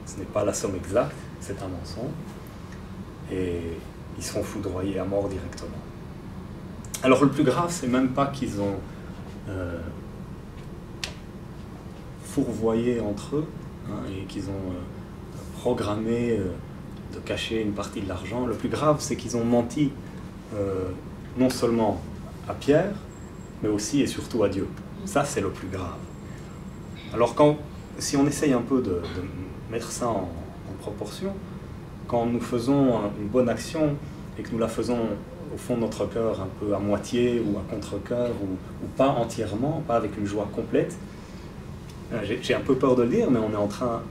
ce n'est pas la somme exacte, c'est un mensonge, et ils sont foudroyés à mort directement. Alors le plus grave, c'est même pas qu'ils ont fourvoyé entre eux, hein, et qu'ils ont programmé de cacher une partie de l'argent. Le plus grave, c'est qu'ils ont menti non seulement à Pierre, mais aussi et surtout à Dieu. Ça, c'est le plus grave. Alors, si on essaye un peu de mettre ça en proportion, quand nous faisons une bonne action et que nous la faisons au fond de notre cœur un peu à moitié ou à contre-cœur ou pas entièrement, pas avec une joie complète, j'ai un peu peur de le dire, mais on est en train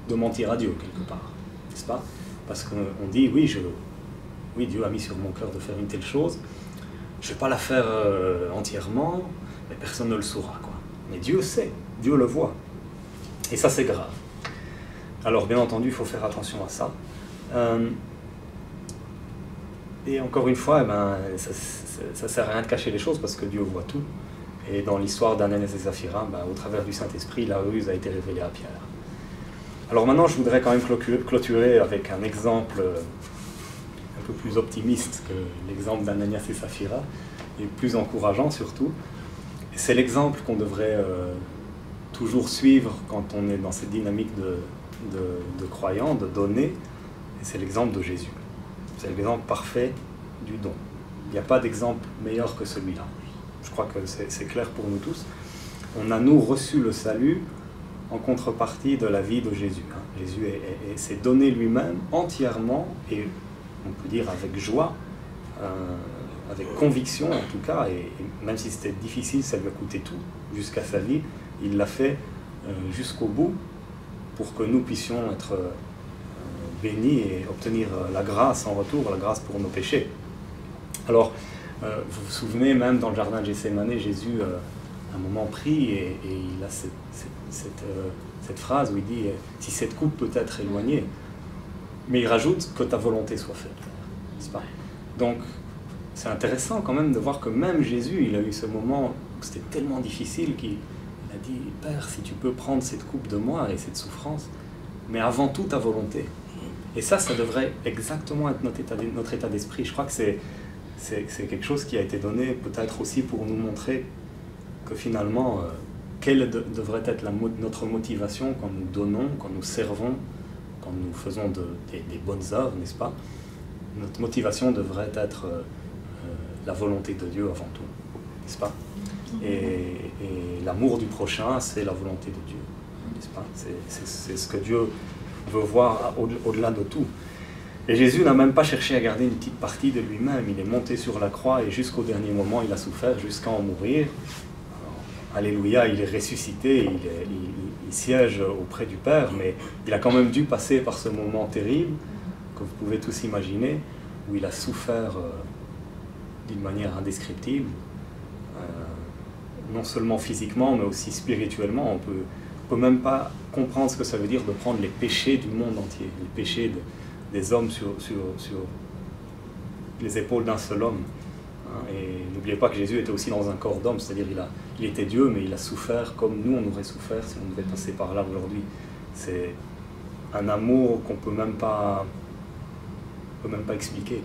de mentir à Dieu quelque part, n'est-ce pas? Parce qu'on dit, oui, Dieu a mis sur mon cœur de faire une telle chose, je ne vais pas la faire entièrement, mais personne ne le saura, quoi. Mais Dieu sait, Dieu le voit. Et ça, c'est grave. Alors, bien entendu, il faut faire attention à ça. Et encore une fois, eh ben, ça ne sert à rien de cacher les choses parce que Dieu voit tout. Et dans l'histoire d'Ananias et Saphira, ben, au travers du Saint-Esprit, la ruse a été révélée à Pierre. Alors maintenant, je voudrais quand même clôturer avec un exemple un peu plus optimiste que l'exemple d'Ananias et Saphira, et plus encourageant surtout. C'est l'exemple qu'on devrait toujours suivre quand on est dans cette dynamique de croyants, de donner, et c'est l'exemple de Jésus. C'est l'exemple parfait du don. Il n'y a pas d'exemple meilleur que celui-là. Je crois que c'est clair pour nous tous. On a, nous, reçu le salut en contrepartie de la vie de Jésus. Jésus s'est donné lui-même entièrement, et on peut dire avec joie, avec conviction en tout cas, et même si c'était difficile, ça lui a coûté tout, jusqu'à sa vie, il l'a fait jusqu'au bout, pour que nous puissions être bénis et obtenir la grâce en retour, la grâce pour nos péchés. Alors, vous vous souvenez, même dans le jardin de Gethsémani, Jésus, à un moment prie, et il a cette phrase où il dit « Si cette coupe peut être éloignée », mais il rajoute « Que ta volonté soit faite », n'est-ce pas? Donc, c'est intéressant quand même de voir que même Jésus, il a eu ce moment où c'était tellement difficile qu'il a dit « Père, si tu peux prendre cette coupe de moi et cette souffrance, mais avant tout ta volonté ». Et ça devrait exactement être notre état d'esprit. Je crois que c'est quelque chose qui a été donné peut-être aussi pour nous montrer que finalement, quelle devrait être notre motivation quand nous donnons, quand nous servons, quand nous faisons des bonnes œuvres, n'est-ce pas? Notre motivation devrait être la volonté de Dieu avant tout, n'est-ce pas? Et l'amour du prochain, c'est la volonté de Dieu, n'est-ce pas? C'est ce que Dieu veut voir au-delà de tout. Et Jésus n'a même pas cherché à garder une petite partie de lui-même. Il est monté sur la croix et jusqu'au dernier moment, il a souffert jusqu'à en mourir. Alors, alléluia, il est ressuscité, il siège auprès du Père, mais il a quand même dû passer par ce moment terrible que vous pouvez tous imaginer, où il a souffert d'une manière indescriptible, non seulement physiquement, mais aussi spirituellement. On peut même pas comprendre ce que ça veut dire de prendre les péchés du monde entier, les péchés des hommes sur les épaules d'un seul homme. Et n'oubliez pas que Jésus était aussi dans un corps d'homme, c'est-à-dire il était Dieu, mais il a souffert comme nous on aurait souffert si on devait passer par là aujourd'hui. C'est un amour qu'on peut même pas expliquer.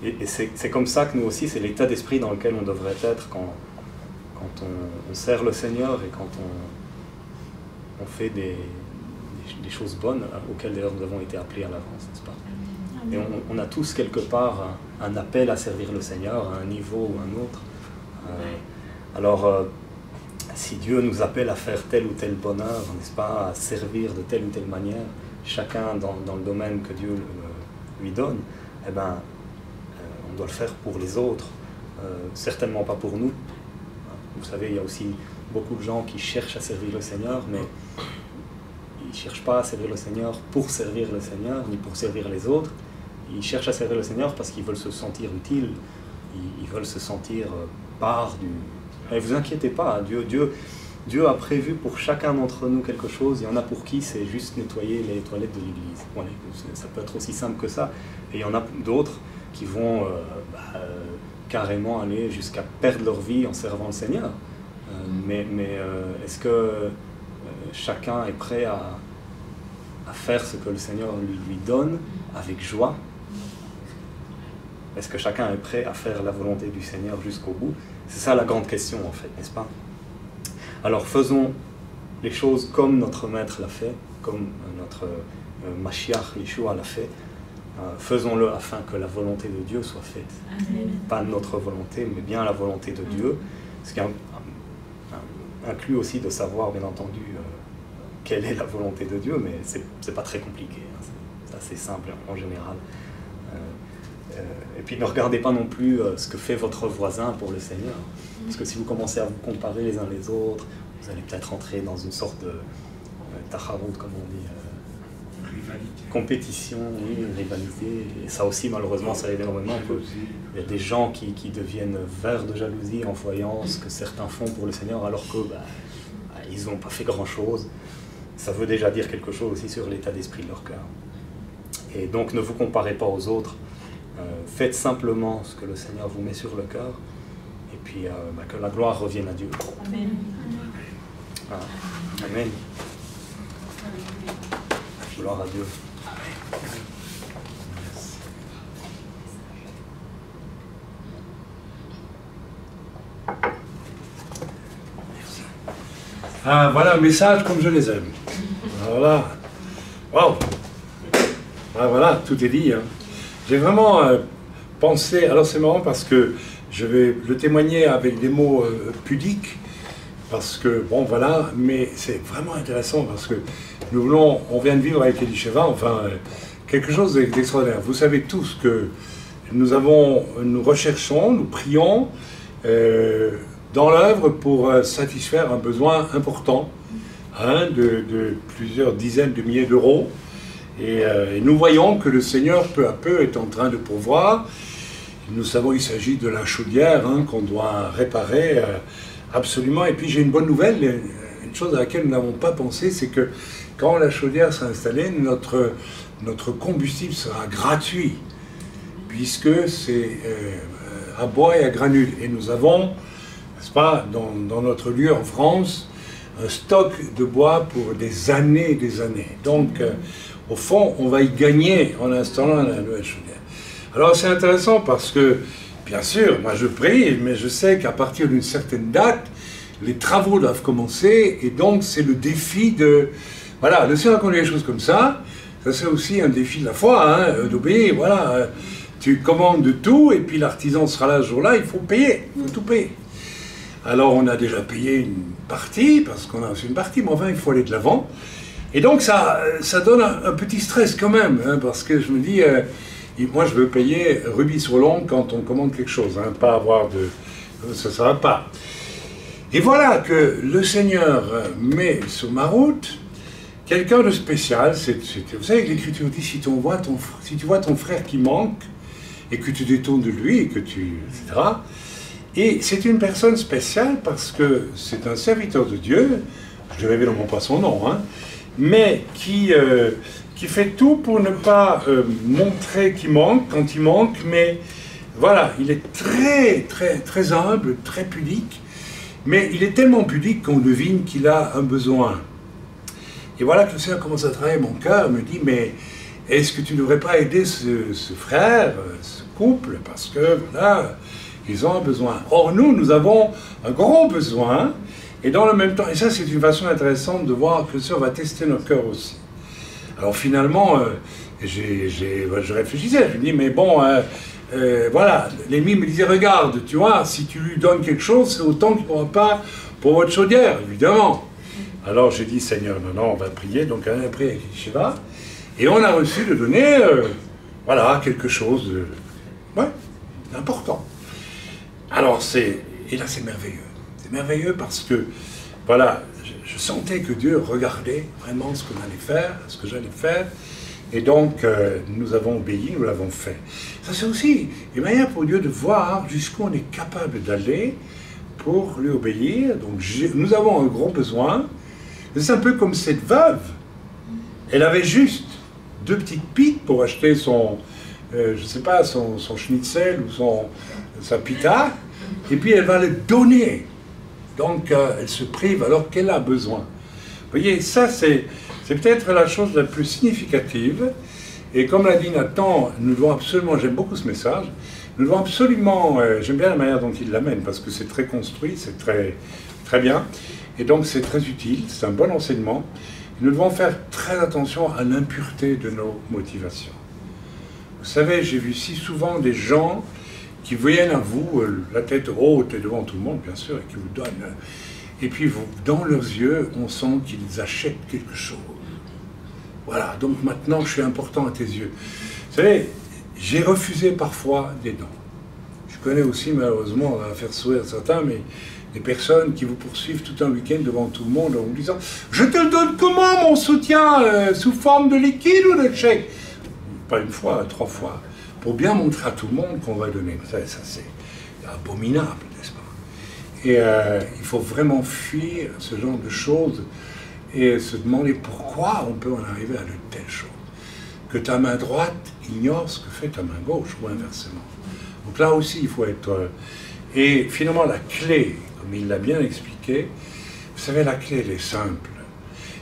Et c'est comme ça que nous aussi, c'est l'état d'esprit dans lequel on devrait être quand on sert le Seigneur et quand on fait des choses bonnes auxquelles d'ailleurs nous avons été appelés à l'avance, n'est-ce pas? Et on a tous quelque part un appel à servir le Seigneur à un niveau ou un autre. Alors, si Dieu nous appelle à faire telle ou telle bonne œuvre, n'est-ce pas, à servir de telle ou telle manière, chacun dans le domaine que Dieu lui donne, eh ben, on doit le faire pour les autres, certainement pas pour nous. Vous savez, il y a aussi beaucoup de gens qui cherchent à servir le Seigneur, mais ils ne cherchent pas à servir le Seigneur pour servir le Seigneur, ni pour servir les autres. Ils cherchent à servir le Seigneur parce qu'ils veulent se sentir utiles, ils veulent se sentir part du... Mais vous inquiétez pas, Dieu a prévu pour chacun d'entre nous quelque chose. Il y en a pour qui c'est juste nettoyer les toilettes de l'église. Voilà, ça peut être aussi simple que ça. Et il y en a d'autres qui vont carrément aller jusqu'à perdre leur vie en servant le Seigneur. Mais est-ce que chacun est prêt à faire ce que le Seigneur lui donne avec joie? Est-ce que chacun est prêt à faire la volonté du Seigneur jusqu'au bout? C'est ça la grande question en fait, n'est-ce pas? Alors faisons les choses comme notre Maître l'a fait, comme notre Mashiach Yeshua l'a fait. Faisons-le afin que la volonté de Dieu soit faite. Amen. Pas notre volonté, mais bien la volonté de Dieu. Ce qui inclut aussi de savoir, bien entendu, quelle est la volonté de Dieu, mais c'est pas très compliqué. Hein. C'est assez simple en général. Et puis ne regardez pas non plus ce que fait votre voisin pour le Seigneur. Parce que si vous commencez à vous comparer les uns les autres, vous allez peut-être entrer dans une sorte de tacharout, comme on dit, compétition, oui, rivalité. Et ça aussi, malheureusement, ça aide énormément. Il y a des gens qui deviennent verts de jalousie en voyant ce que certains font pour le Seigneur, alors que ils n'ont pas fait grand-chose. Ça veut déjà dire quelque chose aussi sur l'état d'esprit de leur cœur. Et donc, ne vous comparez pas aux autres. Faites simplement ce que le Seigneur vous met sur le cœur. Et puis, que la gloire revienne à Dieu. Amen. Voilà. Amen. Gloire à Dieu. Ah, voilà un message comme je les aime. Voilà. Wow. Ah, voilà, tout est dit. Hein. J'ai vraiment pensé... Alors c'est marrant parce que je vais le témoigner avec des mots pudiques. Parce que, bon, voilà, mais c'est vraiment intéressant parce que on vient de vivre avec Elisheva, enfin, quelque chose d'extraordinaire. Vous savez tous que nous recherchons, nous prions dans l'œuvre pour satisfaire un besoin important, hein, de plusieurs dizaines de milliers d'euros. Et nous voyons que le Seigneur, peu à peu, est en train de pourvoir. Nous savons qu'il s'agit de la chaudière hein, qu'on doit réparer absolument. Et puis j'ai une bonne nouvelle, une chose à laquelle nous n'avons pas pensé, c'est que quand la chaudière sera installée, notre combustible sera gratuit, puisque c'est à bois et à granules. Et nous avons, n'est-ce pas, dans notre lieu en France, un stock de bois pour des années et des années. Donc, au fond, on va y gagner en installant la nouvelle chaudière. Alors c'est intéressant parce que, bien sûr, moi je prie, mais je sais qu'à partir d'une certaine date, les travaux doivent commencer, et donc c'est le défi de... Voilà, le Seigneur conduit les choses comme ça, ça c'est aussi un défi de la foi, hein, d'obéir, voilà, tu commandes tout, et puis l'artisan sera là ce jour-là, il faut payer, il faut tout payer. Alors on a déjà payé une partie, parce qu'on a reçu une partie, mais enfin il faut aller de l'avant, et donc ça donne un petit stress quand même, hein, parce que je me dis... moi, je veux payer rubis sur l'ongle quand on commande quelque chose, hein, pas avoir de... Ça ne va pas. Et voilà que le Seigneur met sur ma route quelqu'un de spécial. Vous savez que l'Écriture dit, si tu vois ton frère qui manque, et que tu détournes de lui, et que tu... etc. Et c'est une personne spéciale parce que c'est un serviteur de Dieu, je ne révèle pas son nom, hein, mais qui fait tout pour ne pas montrer qu'il manque quand il manque, mais voilà, il est très, très, très humble, très pudique, mais il est tellement pudique qu'on devine qu'il a un besoin. Et voilà que le Seigneur commence à travailler mon cœur, me dit, mais est-ce que tu ne devrais pas aider ce frère, ce couple, parce que voilà, ils ont un besoin. Or nous avons un gros besoin, et dans le même temps, et ça c'est une façon intéressante de voir que le Seigneur va tester nos cœurs aussi. Alors finalement, je réfléchissais, je me dis, mais bon, voilà, l'ennemi me disait, regarde, tu vois, si tu lui donnes quelque chose, c'est autant qu'il n'aura pas pour votre chaudière, évidemment. Alors j'ai dit, Seigneur, non, on va prier, donc on a prié avec Shiva, et on a reçu de donner, voilà, quelque chose d'important. Alors, et là, c'est merveilleux. C'est merveilleux parce que, voilà, je sentais que Dieu regardait vraiment ce qu'on allait faire, ce que j'allais faire. Et donc, nous avons obéi, nous l'avons fait. Ça, c'est aussi une manière pour Dieu de voir jusqu'où on est capable d'aller pour lui obéir. Donc, nous avons un gros besoin. C'est un peu comme cette veuve. Elle avait juste 2 petites pites pour acheter son, je sais pas, son schnitzel ou sa pita. Et puis, elle va le donner. Donc, elle se prive alors qu'elle a besoin. Vous voyez, ça, c'est peut-être la chose la plus significative. Et comme l'a dit Nathan, nous devons absolument, j'aime beaucoup ce message, nous devons absolument, j'aime bien la manière dont il l'amène, parce que c'est très construit, c'est très, très bien. Et donc, c'est très utile, c'est un bon enseignement. Nous devons faire très attention à l'impureté de nos motivations. Vous savez, j'ai vu si souvent des gens qui viennent à vous, la tête haute et devant tout le monde, bien sûr, et qui vous donnent. Et puis, dans leurs yeux, on sent qu'ils achètent quelque chose. Voilà, donc maintenant, je suis important à tes yeux. Vous savez, j'ai refusé parfois des dons. Je connais aussi, malheureusement, on va faire sourire certains, mais des personnes qui vous poursuivent tout un week-end devant tout le monde en vous disant « Je te le donne comment, mon soutien, sous forme de liquide ou de chèque ?» Pas une fois, 3 fois. Pour bien montrer à tout le monde qu'on va donner. Ça c'est abominable, n'est-ce pas? Et il faut vraiment fuir ce genre de choses et se demander pourquoi on peut en arriver à de telles choses. Que ta main droite ignore ce que fait ta main gauche, ou inversement. Donc là aussi, il faut être... Et finalement, la clé, comme il l'a bien expliqué, vous savez, la clé, elle est simple.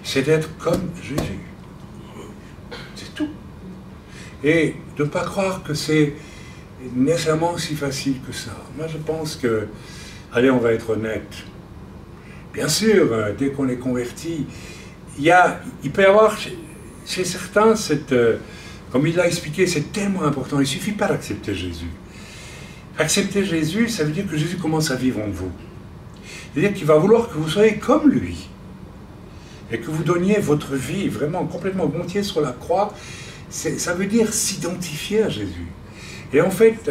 C'est d'être comme Jésus. C'est tout. Et de ne pas croire que c'est nécessairement aussi facile que ça. Moi, je pense que, allez, on va être honnête. Bien sûr, dès qu'on est converti, il peut y avoir chez certains, comme il l'a expliqué, c'est tellement important. Il ne suffit pas d'accepter Jésus. Accepter Jésus, ça veut dire que Jésus commence à vivre en vous. C'est-à-dire qu'il va vouloir que vous soyez comme lui. Et que vous donniez votre vie vraiment complètement montier sur la croix. Ça veut dire s'identifier à Jésus. Et en fait,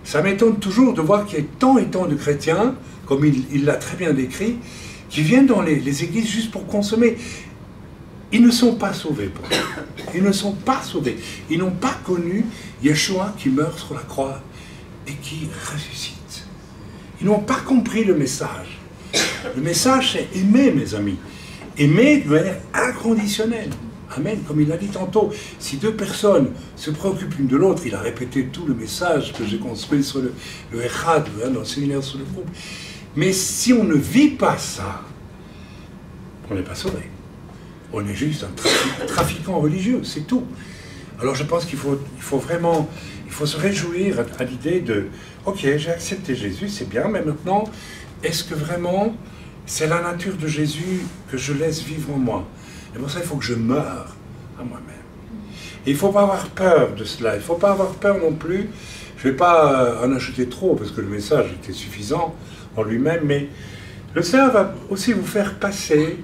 ça m'étonne toujours de voir qu'il y a tant et tant de chrétiens, comme il l'a très bien décrit, qui viennent dans les églises juste pour consommer. Ils ne sont pas sauvés pour ça. Ils ne sont pas sauvés. Ils n'ont pas connu Yeshua qui meurt sur la croix et qui ressuscite. Ils n'ont pas compris le message. Le message, c'est aimer, mes amis. Aimer de manière inconditionnelle. Amen. Comme il l'a dit tantôt, si 2 personnes se préoccupent l'une de l'autre, il a répété tout le message que j'ai construit sur le Echad, dans le séminaire sur le groupe. Mais si on ne vit pas ça, on n'est pas sauvé. On est juste un trafiquant religieux, c'est tout. Alors je pense qu'il faut vraiment, il faut se réjouir à l'idée de « Ok, j'ai accepté Jésus, c'est bien, mais maintenant, est-ce que vraiment c'est la nature de Jésus que je laisse vivre en moi ?» Et pour ça, il faut que je meure à moi-même. Et il ne faut pas avoir peur de cela. Il ne faut pas avoir peur non plus. Je ne vais pas en ajouter trop, parce que le message était suffisant en lui-même, mais le Seigneur va aussi vous faire passer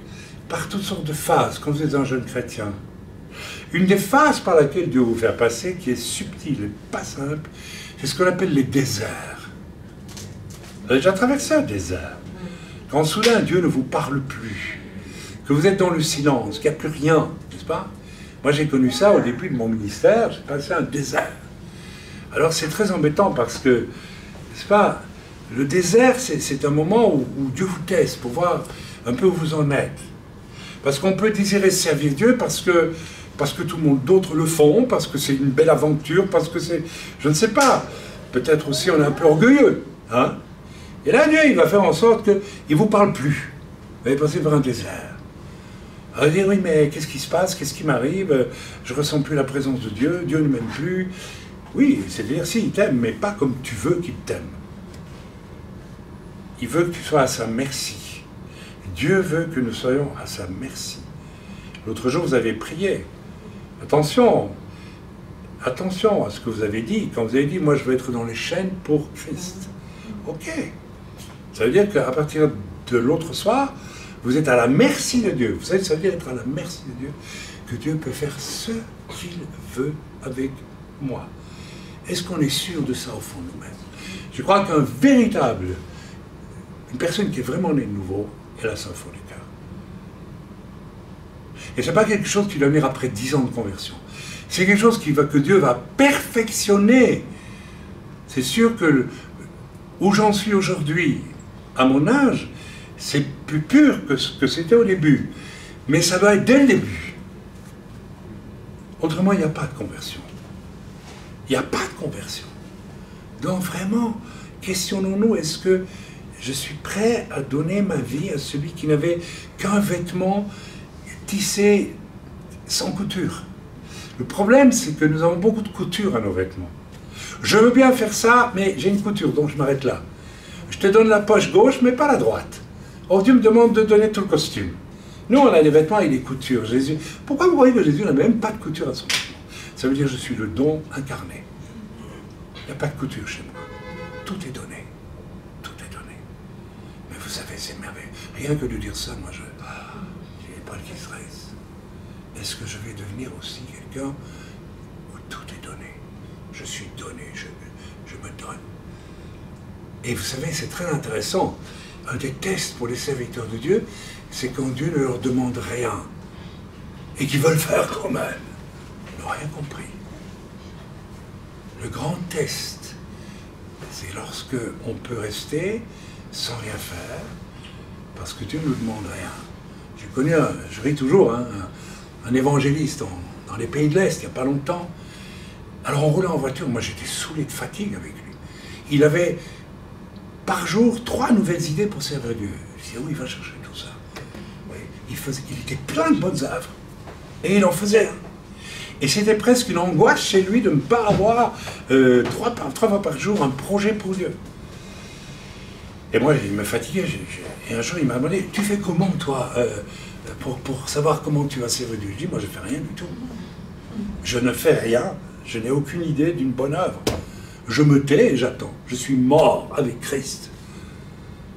par toutes sortes de phases, quand vous êtes un jeune chrétien. Une des phases par laquelle Dieu vous fait passer, qui est subtile et pas simple, c'est ce qu'on appelle les déserts. Vous avez déjà traversé un désert. Quand soudain Dieu ne vous parle plus, que vous êtes dans le silence, qu'il n'y a plus rien, n'est-ce pas? Moi j'ai connu ça au début de mon ministère, j'ai passé un désert. Alors c'est très embêtant parce que, n'est-ce pas, le désert c'est un moment où Dieu vous teste pour voir un peu où vous en êtes. Parce qu'on peut désirer servir Dieu parce que tout le monde d'autres le font, parce que c'est une belle aventure, parce que c'est, je ne sais pas, peut-être aussi on est un peu orgueilleux. Hein? Et là Dieu il va faire en sorte qu'il ne vous parle plus. Vous allez passer par un désert. On va dire, oui, mais qu'est-ce qui se passe? Qu'est-ce qui m'arrive? Je ne ressens plus la présence de Dieu, Dieu ne m'aime plus. Oui, c'est-à-dire, si, il t'aime, mais pas comme tu veux qu'il t'aime. Il veut que tu sois à sa merci. Dieu veut que nous soyons à sa merci. L'autre jour, vous avez prié. Attention à ce que vous avez dit. Quand vous avez dit, moi, je veux être dans les chaînes pour Christ. Ok. Ça veut dire qu'à partir de l'autre soir, vous êtes à la merci de Dieu. Vous savez, ça veut dire être à la merci de Dieu, que Dieu peut faire ce qu'il veut avec moi. Est-ce qu'on est sûr de ça au fond de nous-mêmes? Je crois une personne qui est vraiment née de nouveau, elle a ça au fond du cœur. Et ce n'est pas quelque chose qui doit venir après 10 ans de conversion. C'est quelque chose que Dieu va perfectionner. C'est sûr que où j'en suis aujourd'hui, à mon âge, c'est plus pur que ce que c'était au début. Mais ça doit être dès le début. Autrement, il n'y a pas de conversion. Il n'y a pas de conversion. Donc vraiment, questionnons-nous, est-ce que je suis prêt à donner ma vie à celui qui n'avait qu'un vêtement tissé sans couture? Le problème, c'est que nous avons beaucoup de couture à nos vêtements. Je veux bien faire ça, mais j'ai une couture, donc je m'arrête là. Je te donne la poche gauche, mais pas la droite. Or, Dieu me demande de donner tout le costume. Nous, on a des vêtements avec des coutures. Jésus, pourquoi vous croyez que Jésus n'a même pas de couture à son vêtement? Ça veut dire que je suis le don incarné. Il n'y a pas de couture chez moi. Tout est donné. Tout est donné. Mais vous savez, c'est merveilleux. Rien que de dire ça, moi, j'ai pas le qui se reste. Est-ce que je vais devenir aussi quelqu'un où tout est donné? Je suis donné, je me donne. Et vous savez, c'est très intéressant. Un des tests pour les serviteurs de Dieu, c'est quand Dieu ne leur demande rien et qu'ils veulent faire quand même. Ils n'ont rien compris. Le grand test, c'est lorsque on peut rester sans rien faire parce que Dieu ne nous demande rien. J'ai connu, je ris toujours, un évangéliste dans les pays de l'Est, il n'y a pas longtemps. Alors on roulait en voiture, moi j'étais saoulé de fatigue avec lui. Il avait par jour 3 nouvelles idées pour servir Dieu. Je disais, oui, il va chercher tout ça. Oui, il était plein de bonnes œuvres. Et il en faisait un. Et c'était presque une angoisse chez lui de ne pas avoir 3 fois par jour un projet pour Dieu. Et moi, il me fatiguait. Et un jour, il m'a demandé, tu fais comment, toi, pour savoir comment tu vas servir Dieu? Je dis, moi, je ne fais rien du tout. Je ne fais rien. Je n'ai aucune idée d'une bonne œuvre. Je me tais et j'attends. Je suis mort avec Christ.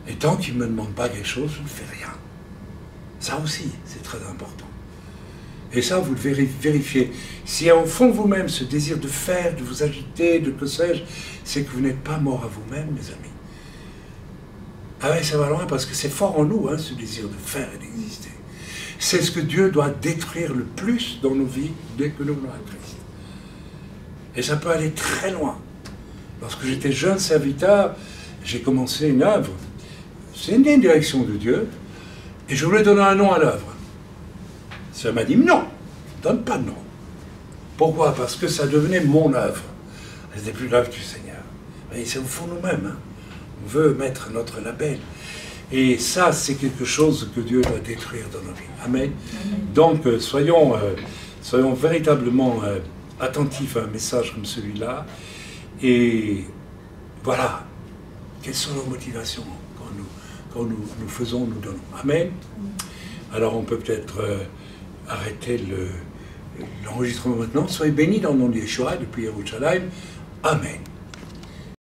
Et tant qu'il ne me demande pas quelque chose, je ne fais rien. Ça aussi, c'est très important. Et ça, vous le vérifiez. S'il y a au fond de vous-même ce désir de faire, de vous agiter, de que sais-je, c'est que vous n'êtes pas mort à vous-même, mes amis. Ah ouais, ça va loin parce que c'est fort en nous, ce désir de faire et d'exister. C'est ce que Dieu doit détruire le plus dans nos vies dès que nous venons à Christ. Et ça peut aller très loin. Lorsque j'étais jeune serviteur, j'ai commencé une œuvre. C'est une direction de Dieu. Et je voulais donner un nom à l'œuvre. Ça m'a dit, non, donne pas de nom. Pourquoi? Parce que ça devenait mon œuvre. Elle n'était plus l'œuvre du Seigneur. Et c'est au fond nous-mêmes. On veut mettre notre label. Et ça, c'est quelque chose que Dieu doit détruire dans nos vies. Amen. Donc, soyons véritablement attentifs à un message comme celui-là. Et voilà, quelles sont nos motivations quand nous faisons, nous donnons. Amen. Alors on peut peut-être arrêter l'enregistrement maintenant. Soyez bénis dans le nom de Yeshua depuis Yerushalayim. Amen.